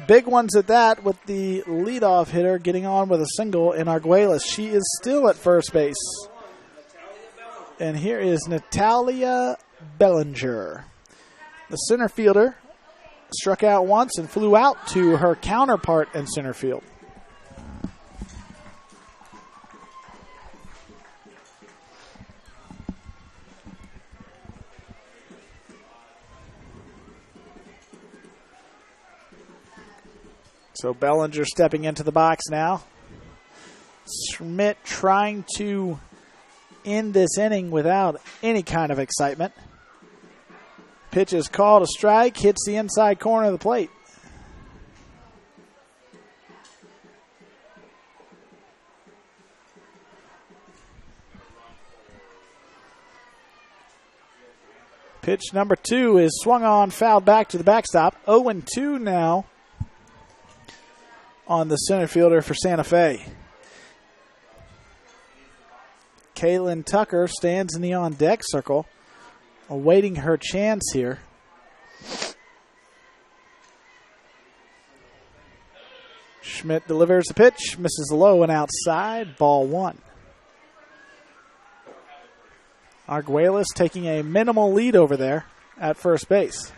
Big ones at that, with the leadoff hitter getting on with a single in Arguelles. She is still at first base. And here is Natalia Bellinger. The center fielder struck out once and flew out to her counterpart in center field. So Bellinger stepping into the box now. Schmidt trying to end this inning without any kind of excitement. Pitch is called a strike, hits the inside corner of the plate. Pitch number 2 is swung on, fouled back to the backstop. 0-2 now on the center fielder for Santa Fe. Kaylin Tucker stands in the on-deck circle, awaiting her chance here. Schmidt delivers the pitch, misses low and outside, ball 1. Arguelles taking a minimal lead over there at first base.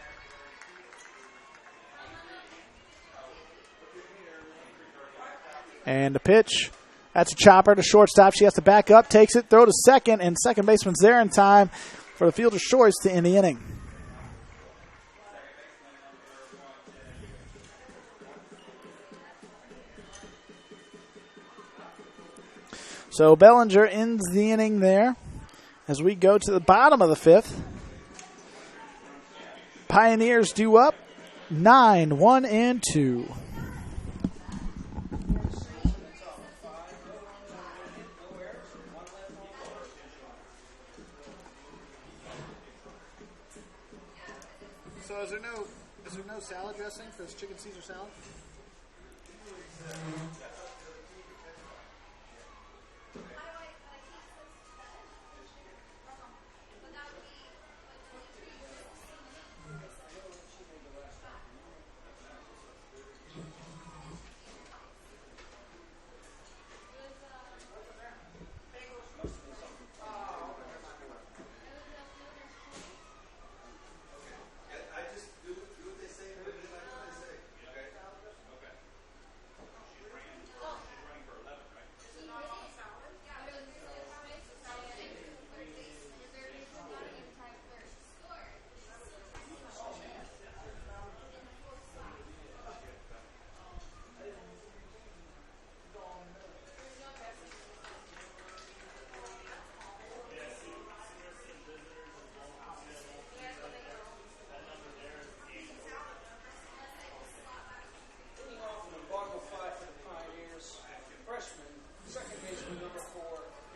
And the pitch, that's a chopper to shortstop. She has to back up, takes it, throw to second, and second baseman's there in time for the fielder's choice to end the inning. So Bellinger ends the inning there as we go to the bottom of the 5th. Pioneers due up 9, 1, and 2. So is there no salad dressing for this chicken Caesar salad? Embargo 5 for the Pioneers. Freshman, second baseman number 4,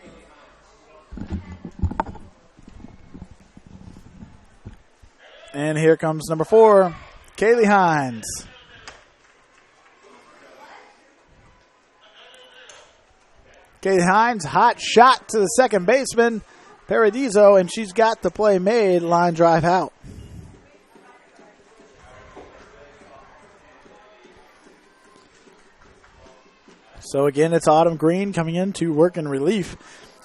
Kaylee Hines. And here comes number 4, Kaylee Hines. Kaylee Hines, hot shot to the second baseman, Paradiso, and she's got the play made, line drive out. So again, it's Autumn Green coming in to work in relief.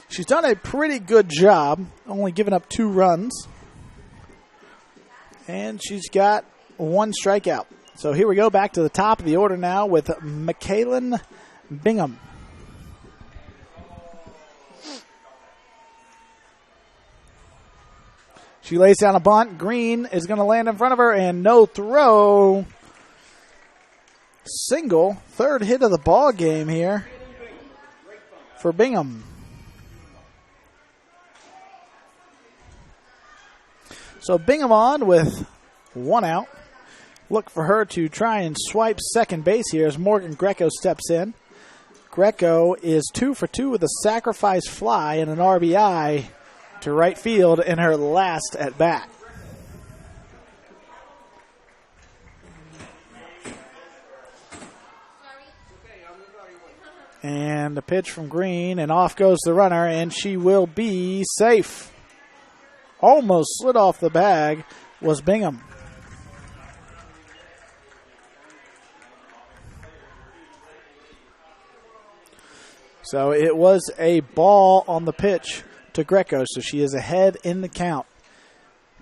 She's done a pretty good job, only giving up 2 runs. And she's got 1 strikeout. So here we go back to the top of the order now with McKaylin Bingham. She lays down a bunt. Green is going to land in front of her, and no throw. Single, third hit of the ball game here for Bingham. So Bingham on with 1 out. Look for her to try and swipe second base here as Morgan Greco steps in. Greco is 2 for 2 with a sacrifice fly and an RBI to right field in her last at bat. And the pitch from Green, and off goes the runner, and she will be safe. Almost slid off the bag was Bingham. So it was a ball on the pitch to Greco, so she is ahead in the count.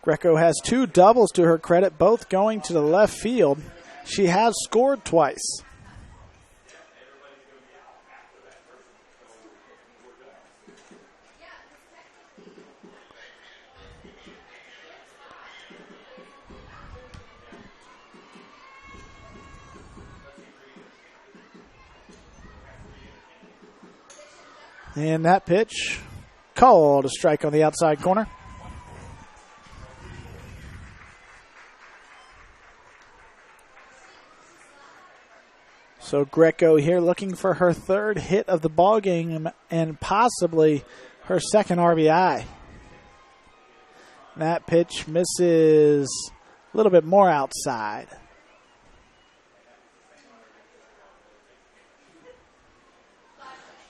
Greco has 2 doubles to her credit, both going to the left field. She has scored twice. And that pitch called a strike on the outside corner. So Greco here looking for her 3rd hit of the ball game and possibly her 2nd RBI. That pitch misses a little bit more outside.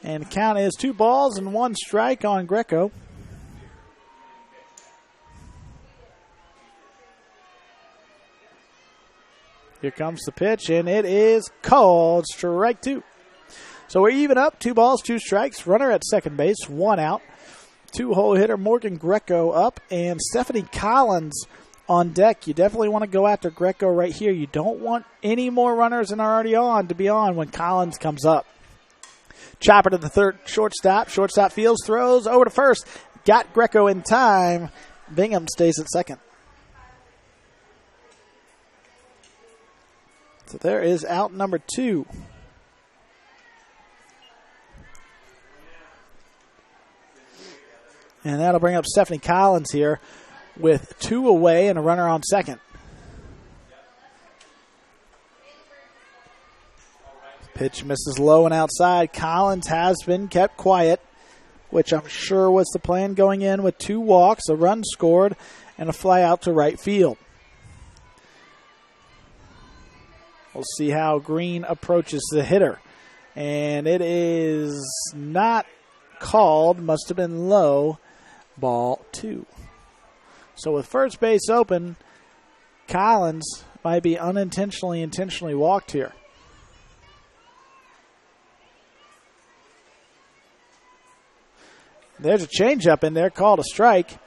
And the count is 2 balls and 1 strike on Greco. Here comes the pitch, and it is called strike 2. So we're even up, 2 balls, 2 strikes. Runner at second base, 1 out. 2-hole hitter Morgan Greco up, and Stephanie Collins on deck. You definitely want to go after Greco right here. You don't want any more runners than are already on to be on when Collins comes up. Chopper to the third shortstop. Shortstop fields, throws over to first. Got Greco in time. Bingham stays at second. So there is out number 2. And that'll bring up Stephanie Collins here with 2 away and a runner on second. Pitch misses low and outside. Collins has been kept quiet, which I'm sure was the plan going in, with 2 walks, a run scored, and a fly out to right field. We'll see how Green approaches the hitter. And it is not called. Must have been low. Ball 2. So with first base open, Collins might be intentionally walked here. There's a changeup in there, called a strike.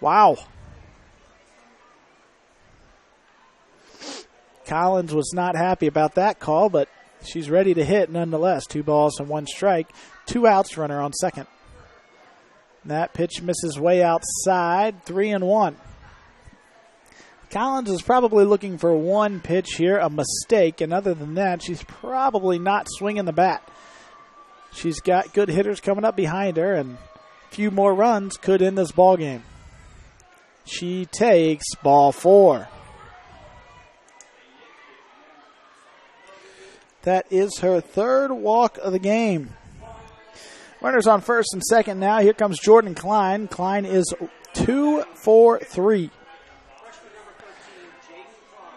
Wow. Collins was not happy about that call, but she's ready to hit nonetheless. 2 balls and 1 strike. 2 outs, runner on second. That pitch misses way outside, 3-1. Collins is probably looking for 1 pitch here, a mistake, and other than that, she's probably not swinging the bat. She's got good hitters coming up behind her, and a few more runs could end this ball game. She takes ball 4. That is her 3rd walk of the game. Runners on first and second now. Here comes Jordan Klein. Klein is 2 for 3.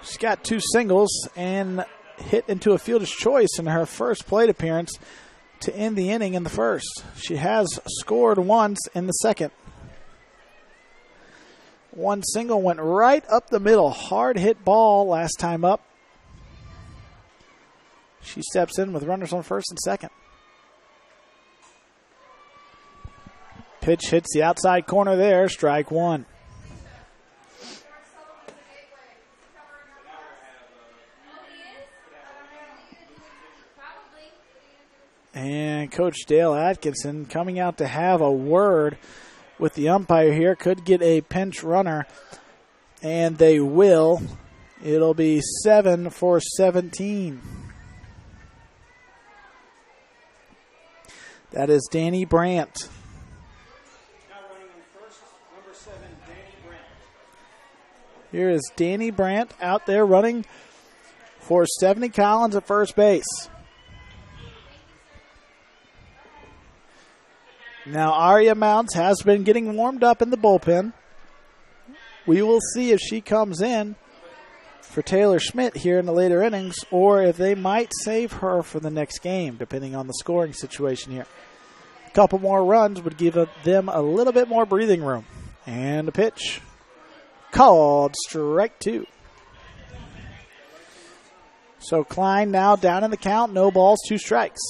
She's got 2 singles and hit into a fielder's choice in her first plate appearance to end the inning in the first. She has scored once in the second. 1 single went right up the middle. Hard hit ball last time up. She steps in with runners on first and second. Pitch hits the outside corner there. Strike 1. And Coach Dale Atkinson coming out to have a word with the umpire here. Could get a pinch runner, and they will. It'll be 7 for 17. That is Danny Brandt. Now running on first, number 7, Danny Brandt. Here is Danny Brandt out there running for Stephanie Collins at first base. Now Aria Mounts has been getting warmed up in the bullpen. We will see if she comes in for Taylor Schmidt here in the later innings, or if they might save her for the next game, depending on the scoring situation here. A couple more runs would give them a little bit more breathing room. And a pitch called strike 2. So Klein now down in the count, no balls, 2 strikes.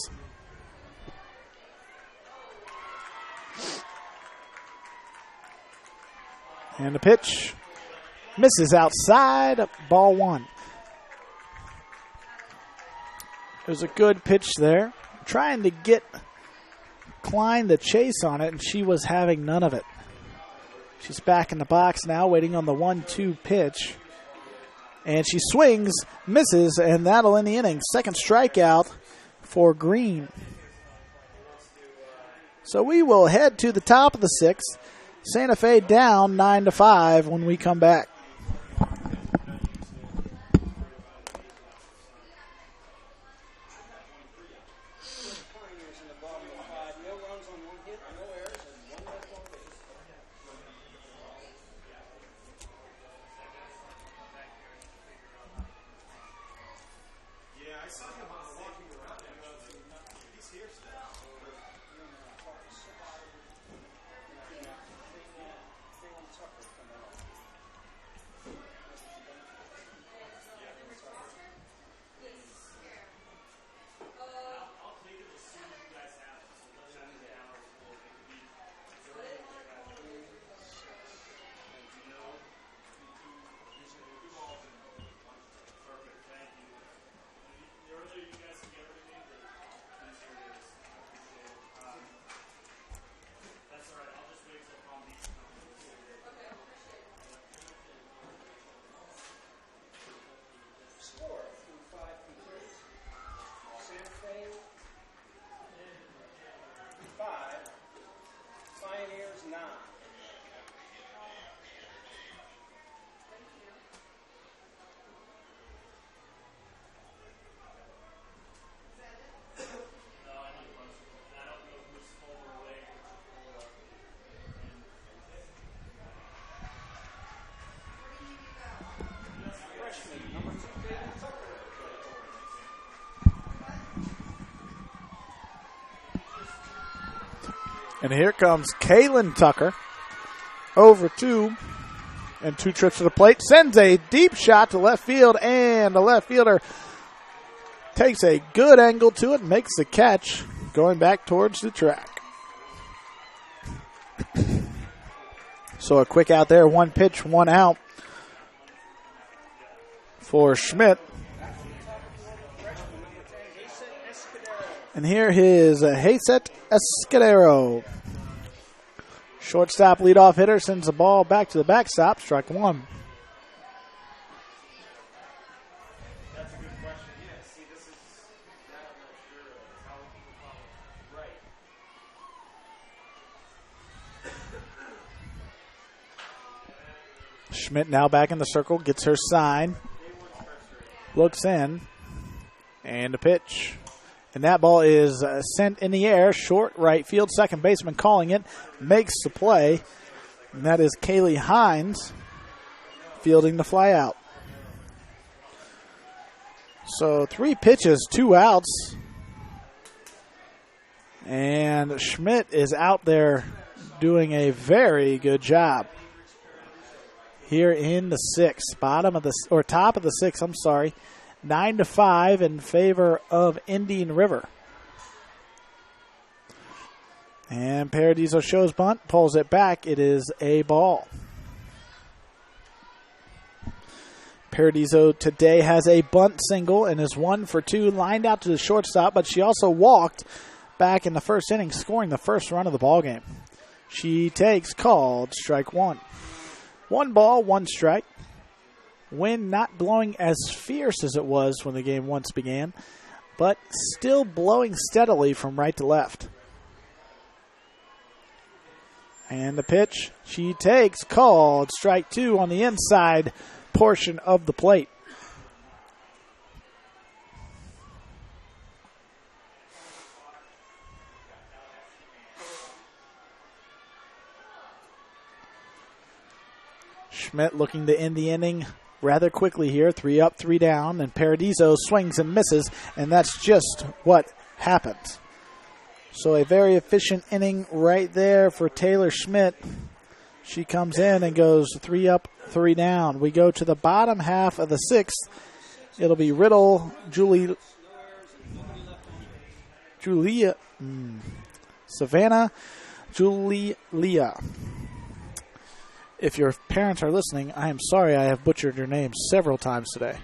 And the pitch misses outside, ball 1. There's a good pitch there. Trying to get Klein the chase on it, and she was having none of it. She's back in the box now, waiting on the 1-2 pitch. And she swings, misses, and that'll end the inning. Second strikeout for Green. So we will head to the top of the 6th. Santa Fe down 9-5 when we come back. And here comes Kaylin Tucker. Over 2 and 2 trips to the plate. Sends a deep shot to left field, and the left fielder takes a good angle to it and makes the catch going back towards the track. So a quick out there, 1 pitch, 1 out for Schmidt. And here is Hayset Escudero. Shortstop leadoff hitter sends the ball back to the backstop, strike 1. That's a good question. Yeah, see, this is now I'm not sure how people follow. Right. Schmidt now back in the circle, gets her sign, looks in, and a pitch. And that ball is sent in the air, short right field, second baseman calling it, makes the play. And that is Kaylee Hines fielding the fly out. So 3 pitches, 2 outs. And Schmidt is out there doing a very good job here in the 6th, top of the 6th, I'm sorry. 9-5 in favor of Indian River. And Paradiso shows bunt, pulls it back. It is a ball. Paradiso today has a bunt single and is 1 for 2, lined out to the shortstop, but she also walked back in the first inning, scoring the first run of the ballgame. She takes called strike 1. 1 ball, 1 strike. Wind not blowing as fierce as it was when the game once began, but still blowing steadily from right to left. And the pitch she takes, called strike 2 on the inside portion of the plate. Schmidt looking to end the inning rather quickly here, 3 up, 3 down, and Paradiso swings and misses, and that's just what happens. So a very efficient inning right there for Taylor Schmidt. She comes in and goes 3 up, 3 down. We go to the bottom half of the 6th. It'll be Riddle, Savannah, Julia. If your parents are listening, I am sorry I have butchered your name several times today.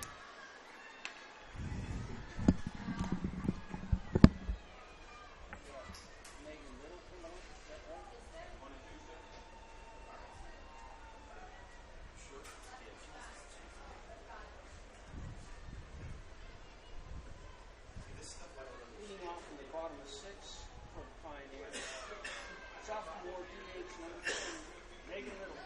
Leading off from the bottom of 6 for the Pioneers. Sophomore DH number 2, Megan Riddle.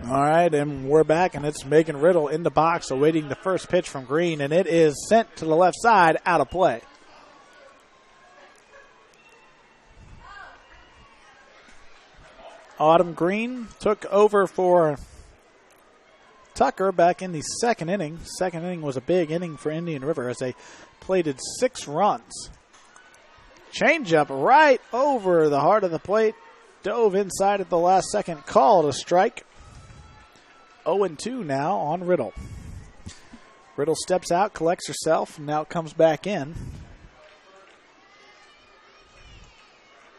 All right, and we're back, and it's Megan Riddle in the box awaiting the first pitch from Green, and it is sent to the left side, out of play. Autumn Green took over for Tucker back in the second inning. Second inning was a big inning for Indian River as they plated 6 runs. Changeup right over the heart of the plate. Dove inside at the last second. Called a strike. 0-2 now on Riddle. Riddle steps out, collects herself, and now comes back in.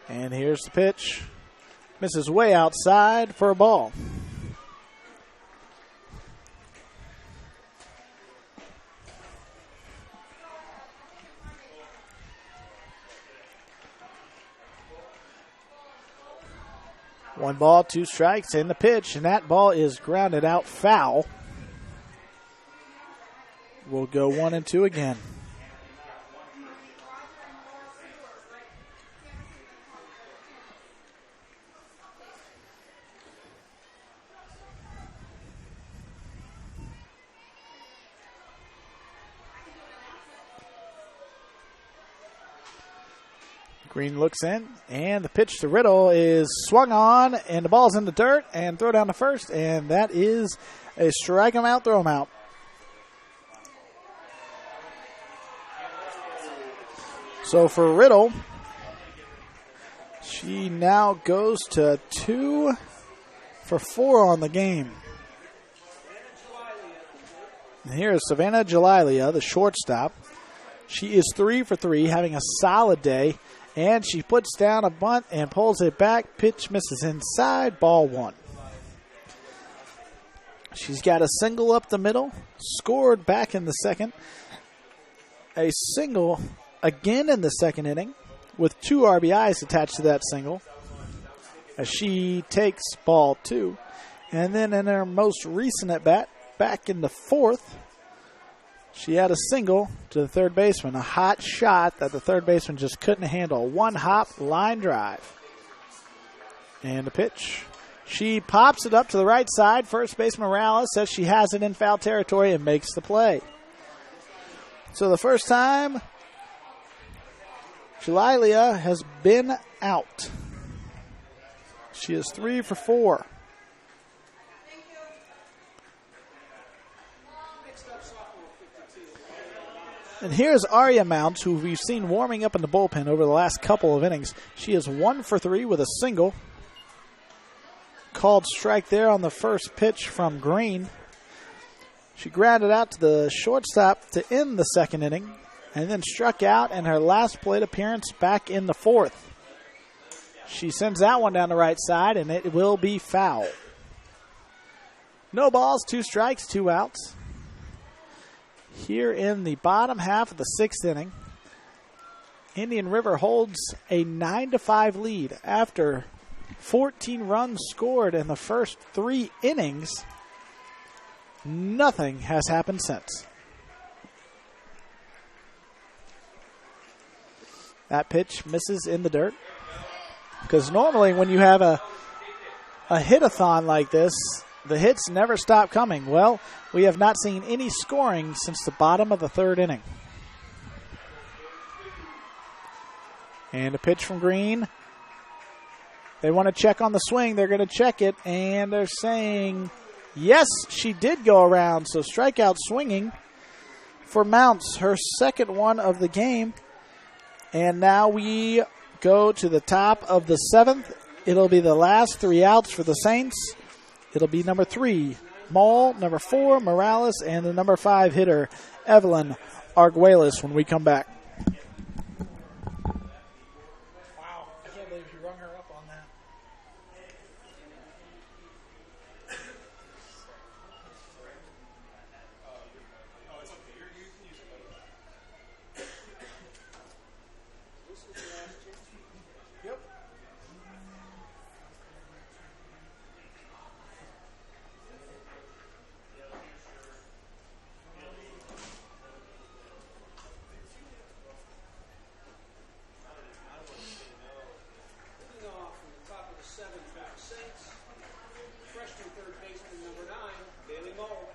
And here's the pitch. Misses way outside for a ball. ball, 2 strikes, and the pitch, and that ball is grounded out foul. We'll go 1-2 again. Green looks in, and the pitch to Riddle is swung on, and the ball's in the dirt, and throw down to first, and that is a strike him out, throw him out. So for Riddle, she now goes to 2 for 4 on the game. And here's Savannah Jalilia, the shortstop. She is 3 for 3, having a solid day. And she puts down a bunt and pulls it back. Pitch misses inside. Ball 1. She's got a single up the middle. Scored back in the second. A single again in the second inning with 2 RBIs attached to that single. As she takes ball 2. And then in her most recent at bat, back in the 4th, she had a single to the third baseman, a hot shot that the third baseman just couldn't handle. 1-hop line drive. And a pitch. She pops it up to the right side. First baseman Morales says she has it in foul territory and makes the play. So the first time Jalilia has been out. She is 3 for 4. And here's Arya Mounts, who we've seen warming up in the bullpen over the last couple of innings. She is 1 for 3 with a single. Called strike there on the first pitch from Green. She grounded out to the shortstop to end the second inning, and then struck out in her last plate appearance back in the 4th. She sends that one down the right side, and it will be foul. No balls, 2 strikes, 2 outs. Here in the bottom half of the 6th inning, Indian River holds a 9-5 lead after 14 runs scored in the first 3 innings. Nothing has happened since. That pitch misses in the dirt. Because normally when you have a hit-a-thon like this, the hits never stop coming. Well, we have not seen any scoring since the bottom of the 3rd inning. And a pitch from Green. They want to check on the swing. They're going to check it, and they're saying, yes, she did go around. So strikeout swinging for Mounts, her second one of the game. And now we go to the top of the 7th. It'll be the last 3 outs for the Saints. It'll be number 3, Maul, number 4, Morales, and the number 5 hitter, Evelyn Arguelles, when we come back. Wow, I can't believe you rung her up on that. Yep. Leading off from the top of the 7th for the Saints, freshman third baseman number 9, Bailey Mole.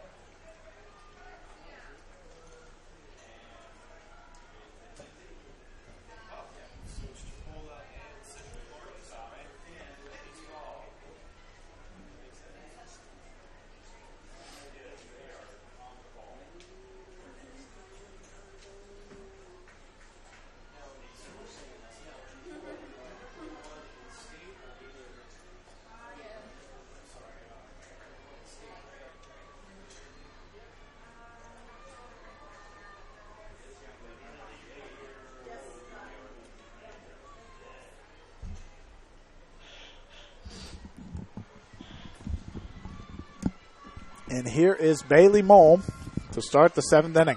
And here is Bailey Mole to start the 7th inning.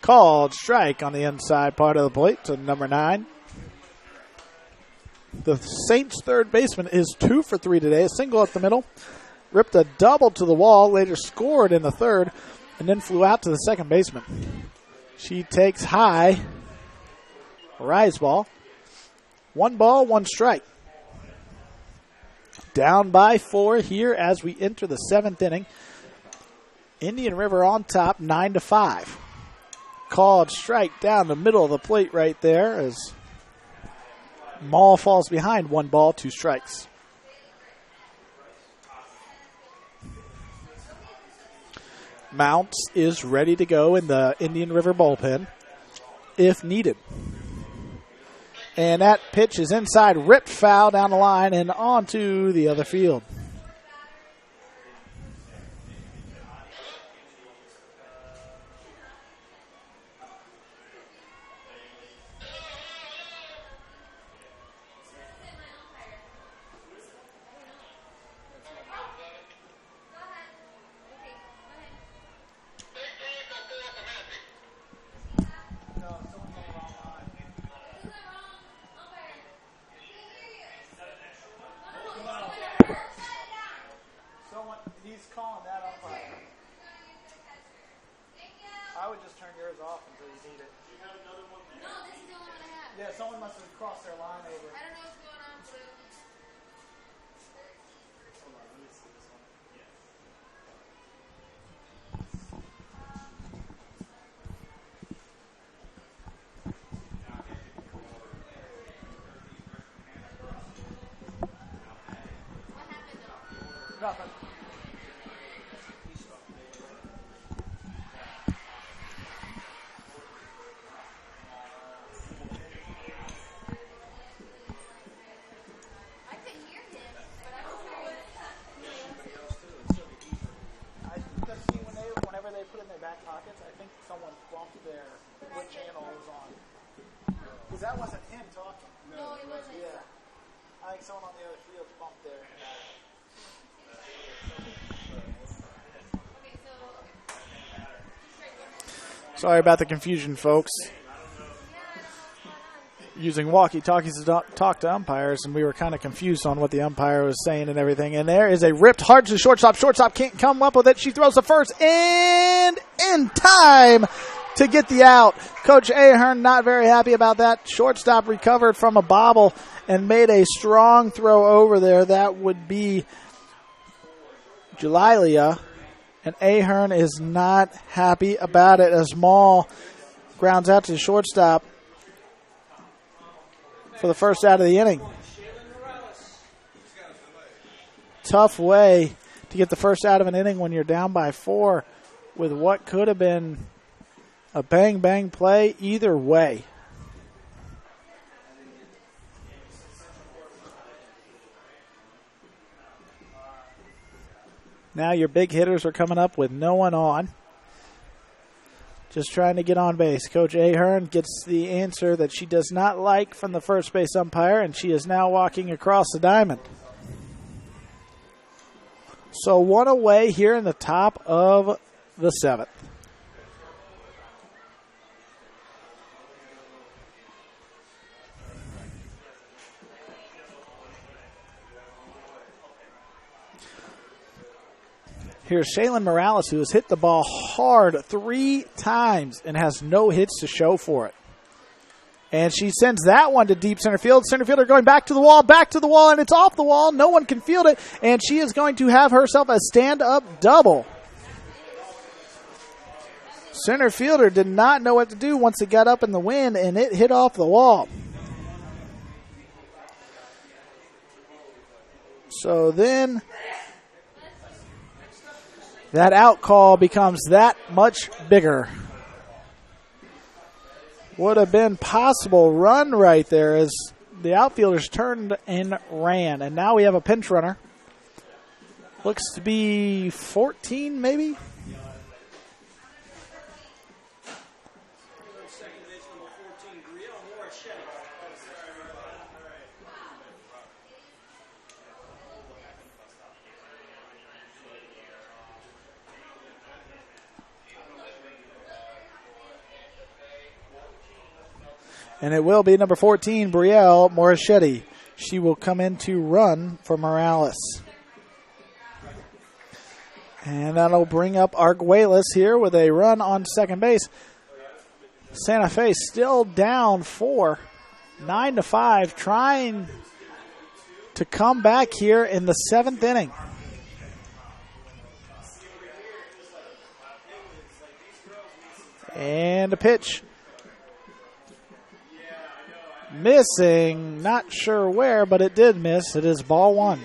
Called strike on the inside part of the plate to number 9. The The Saints' third baseman is 2 for 3 today. A single up the middle. Ripped a double to the wall. Later scored in the third. And then flew out to the second baseman. She takes high. Rise ball. 1 ball, 1 strike. Down by 4 here as we enter the 7th inning. Indian River on top, 9-5. Called strike down the middle of the plate right there as Maul falls behind. 1 ball, 2 strikes. Mounts is ready to go in the Indian River bullpen if needed. And that pitch is inside, ripped foul down the line and onto the other field. He's calling that umpire. I would just turn yours off until you need it. No, this is the only one I have. Yeah, someone must have crossed their line over. I don't know what's going on, Blue. What happened though? Nothing. I couldn't hear him, but I was hearing Whenever they put it in their back pockets, I think someone bumped what channel it was on. Because that wasn't him talking. No, it wasn't. Yeah. I think someone on the other field bumped there. Okay, so Sorry about the confusion, folks. Using walkie-talkies to talk to umpires, and we were kind of confused on what the umpire was saying and everything. And there is a ripped hard to the shortstop. Shortstop can't come up with it. She throws the first and in time to get the out. Coach Ahern not very happy about that. Shortstop recovered from a bobble and made a strong throw over there. That would be Jalilia. And Ahern is not happy about it as Maul grounds out to the shortstop for the first out of the inning. Tough way to get the first out of an inning when you're down by 4 with what could have been a bang-bang play either way. Now your big hitters are coming up with no one on. Just trying to get on base. Coach Ahern gets the answer that she does not like from the first base umpire, and she is now walking across the diamond. So 1 away here in the top of the 7th. Here's Shaylin Morales, who has hit the ball hard 3 times and has no hits to show for it. And she sends that one to deep center field. Center fielder going back to the wall, and it's off the wall. No one can field it, and she is going to have herself a stand-up double. Center fielder did not know what to do once it got up in the wind, and it hit off the wall. So then that out call becomes that much bigger. Would have been possible run right there as the outfielders turned and ran. And now we have a pinch runner. Looks to be 14 maybe. And it will be number 14, Brielle Morichetti. She will come in to run for Morales. And that'll bring up Arguelles here with a run on second base. Santa Fe still down 4, 9-5, trying to come back here in the 7th inning. And a pitch. Missing, not sure where, but it did miss. It is ball 1.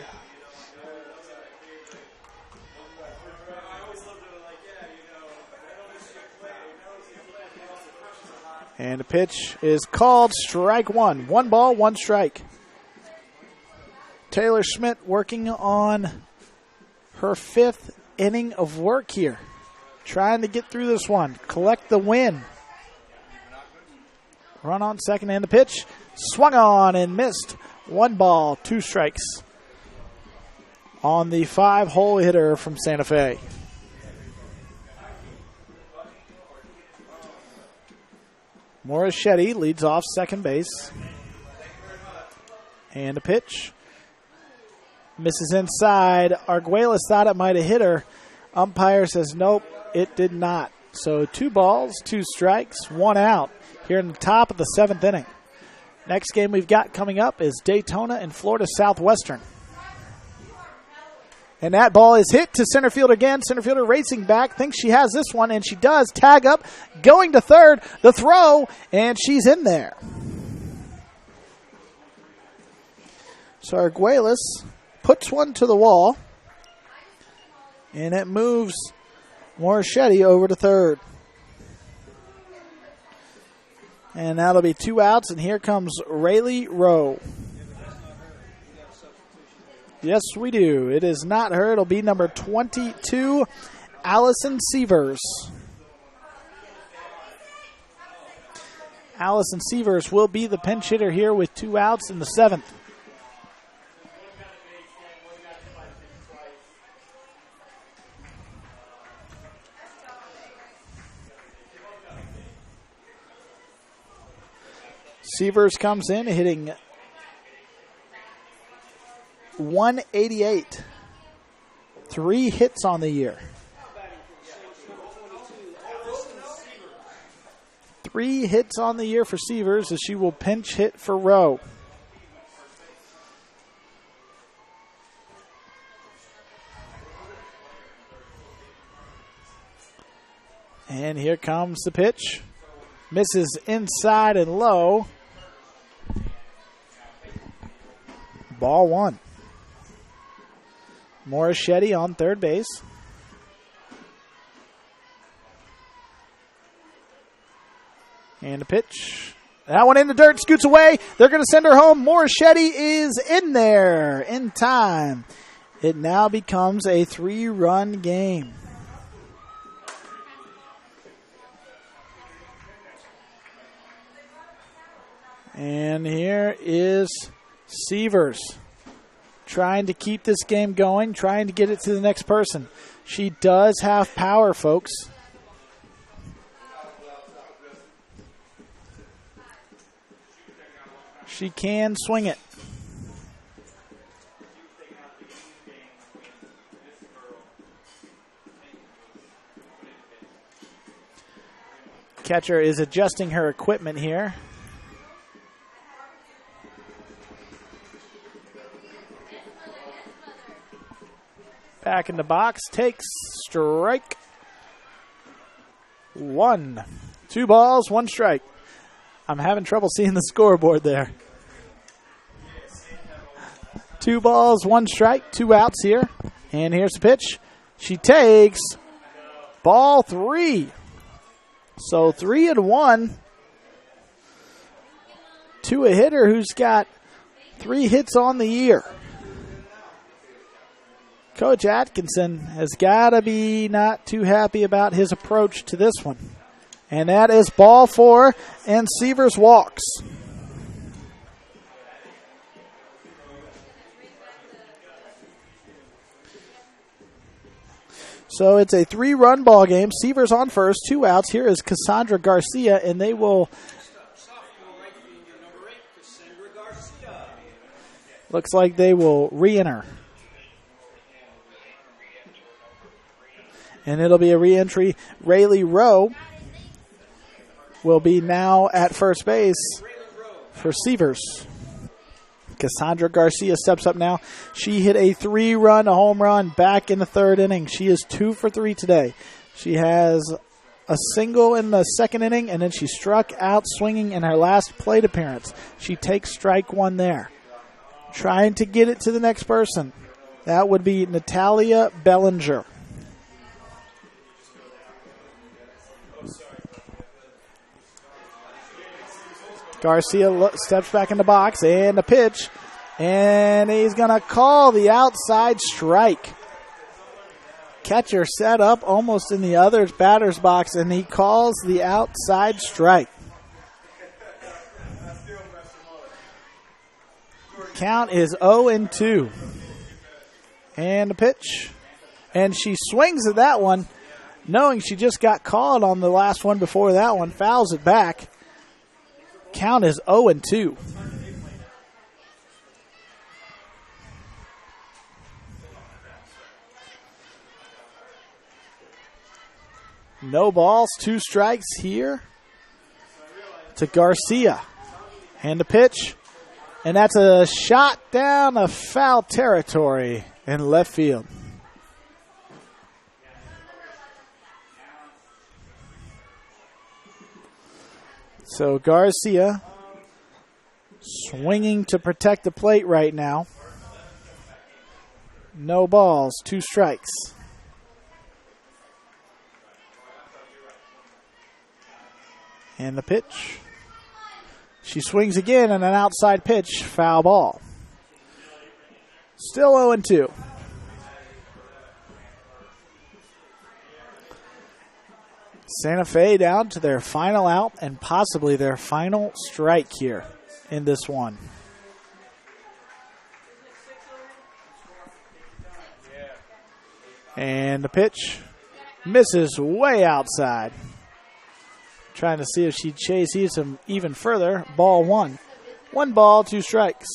And the pitch is called strike 1. 1 ball, 1 strike. Taylor Schmidt working on her 5th inning of work here. Trying to get through this one. Collect the win. Run on second and the pitch. Swung on and missed. 1 ball, 2 strikes. On the 5-hole hitter from Santa Fe. Morichetti leads off second base. And a pitch. Misses inside. Arguelles thought it might have hit her. Umpire says nope, it did not. So 2 balls, 2 strikes, 1 out here in the top of the 7th inning. Next game we've got coming up is Daytona and Florida Southwestern. And that ball is hit to center field again. Center fielder racing back, thinks she has this one, and she does. Tag up, going to third, the throw, and she's in there. So Arguelles puts one to the wall, and it moves Morichetti over to third. And that'll be 2 outs, and here comes Rayleigh Rowe. Yes, we do. It is not her. It'll be number 22, Allison Severs. Allison Severs will be the pinch hitter here with 2 outs in the 7th. Severs comes in hitting .188. 3 hits on the year. 3 hits on the year for Severs as she will pinch hit for Rowe. And here comes the pitch. Misses inside and low. Ball 1. Morichetti on third base. And a pitch. That one in the dirt, scoots away. They're going to send her home. Morichetti is in there in time. It now becomes a 3-run game. And here is Severs trying to keep this game going, trying to get it to the next person. She does have power, folks. She can swing it. Catcher is adjusting her equipment here. Back in the box, takes strike 1. 2 balls, 1 strike. I'm having trouble seeing the scoreboard there. 2 balls, 1 strike, 2 outs here. And here's the pitch. She takes ball 3. So 3-1 to a hitter who's got 3 hits on the year. Coach Atkinson has got to be not too happy about his approach to this one. And that is ball 4, and Severs walks. So it's a 3-run ball game. Severs on first, 2 outs. Here is Cassandra Garcia, and they will Looks like they will re-enter. And it'll be a re-entry. Rayleigh Rowe will be now at first base for Seavers. Cassandra Garcia steps up now. She hit a 3-run home run back in the third inning. She is 2 for 3 today. She has a single in the second inning, and then she struck out swinging in her last plate appearance. She takes strike 1 there. Trying to get it to the next person. That would be Natalia Bellinger. Garcia steps back in the box, and a pitch, and he's going to call the outside strike. Catcher set up almost in the other batter's box, and he calls the outside strike. Count is 0-2. And a pitch, and she swings at that one, knowing she just got called on the last one before that one, fouls it back. Count is 0-2. No balls, 2 strikes here to Garcia. And the pitch, and that's a shot down the foul territory in left field. So Garcia swinging to protect the plate right now. No balls, 2 strikes. And the pitch. She swings again and an outside pitch, foul ball. Still 0-2. Santa Fe down to their final out and possibly their final strike here in this one. And the pitch misses way outside. Trying to see if she chases him even further. Ball 1. 1 ball, 2 strikes.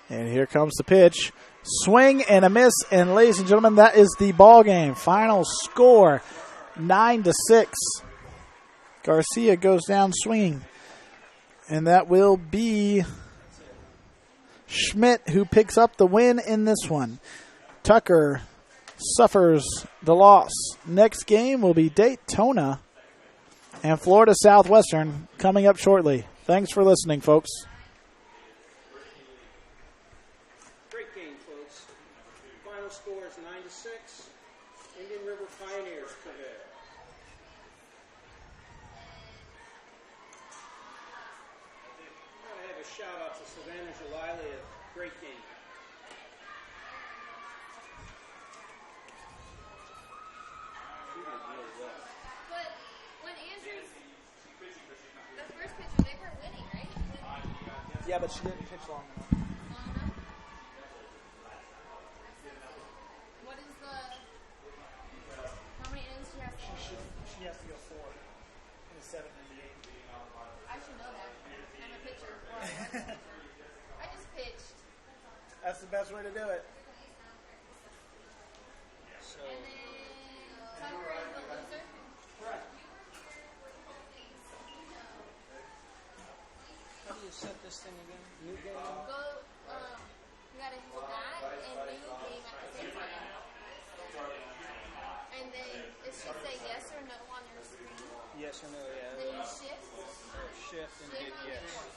And here comes the pitch. Swing and a miss. And ladies and gentlemen, that is the ball game. Final score, 9-6. Garcia goes down swinging. And that will be Schmidt who picks up the win in this one. Tucker suffers the loss. Next game will be Daytona and Florida Southwestern coming up shortly. Thanks for listening, folks. Great game, folks. Final score is 9-6. Indian River Pioneers prevail. I gotta have a shout out to Savannah Jalili. A great game. She did really well. But when Andrews, the first pitcher, they were winning, right? Yeah, but she didn't pitch long enough. Long enough? What is the, how many innings do you have to go? She has to go 4 in the 7th and the 8th. I should know that. I'm a pitcher. I just pitched. That's the best way to do it. So, And then Tucker is the loser. how do you set this thing again? New game? Go, you gotta do that and new game at the same time. And then it should say yes or no on your screen. Yes or no, yeah. Then you shift. Shift and Shift hit on yes.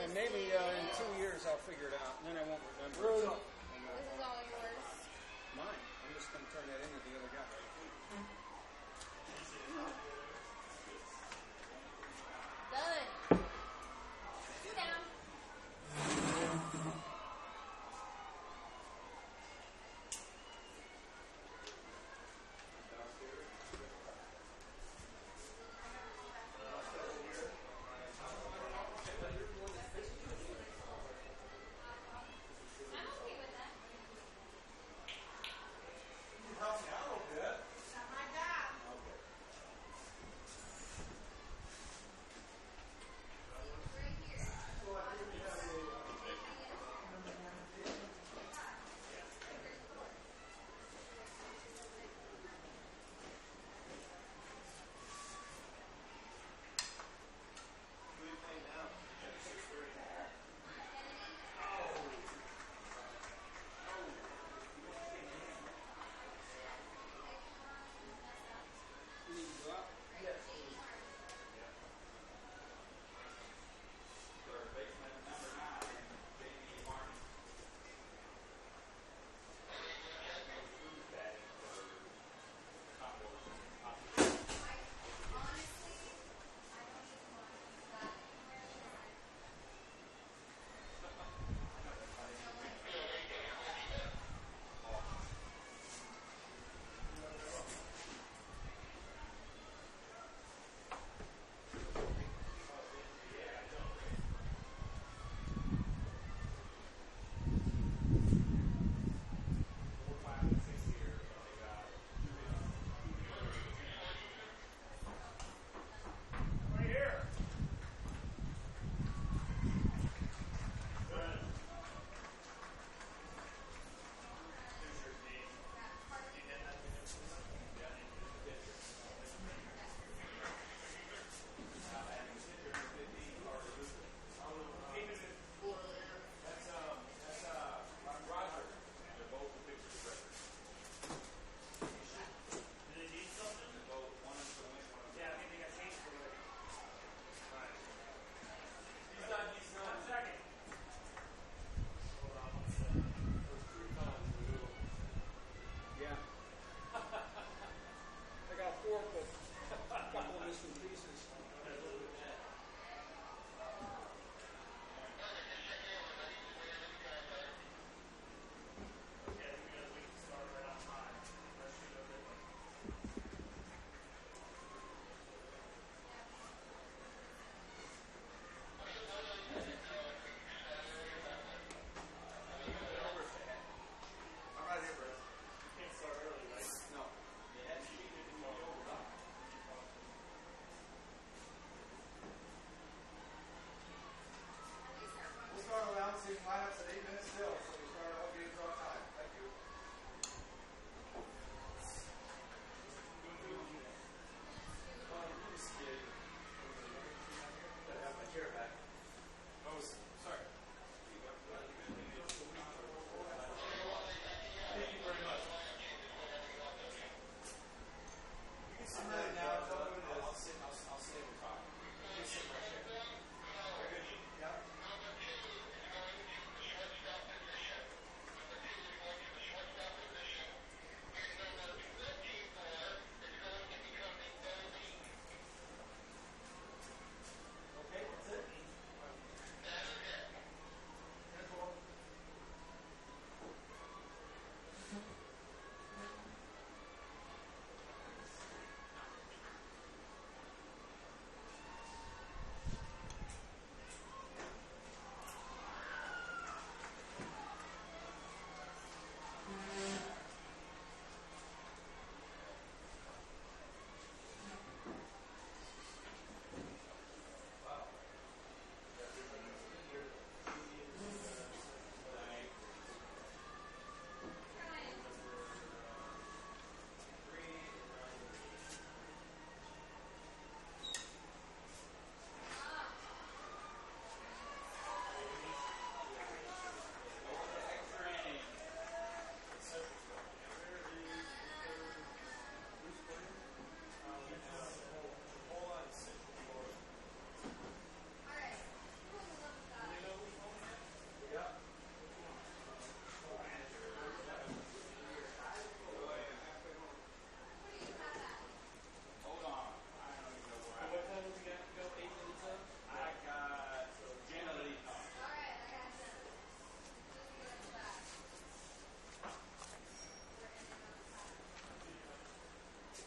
And maybe in 2 years I'll figure it out, and then I won't remember. This is all yours. Mine. I'm just going to turn that into the other guy. Done. Sit down. I'm okay with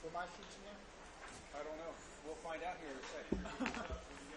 go buy seats in there? I don't know. We'll find out here in a second.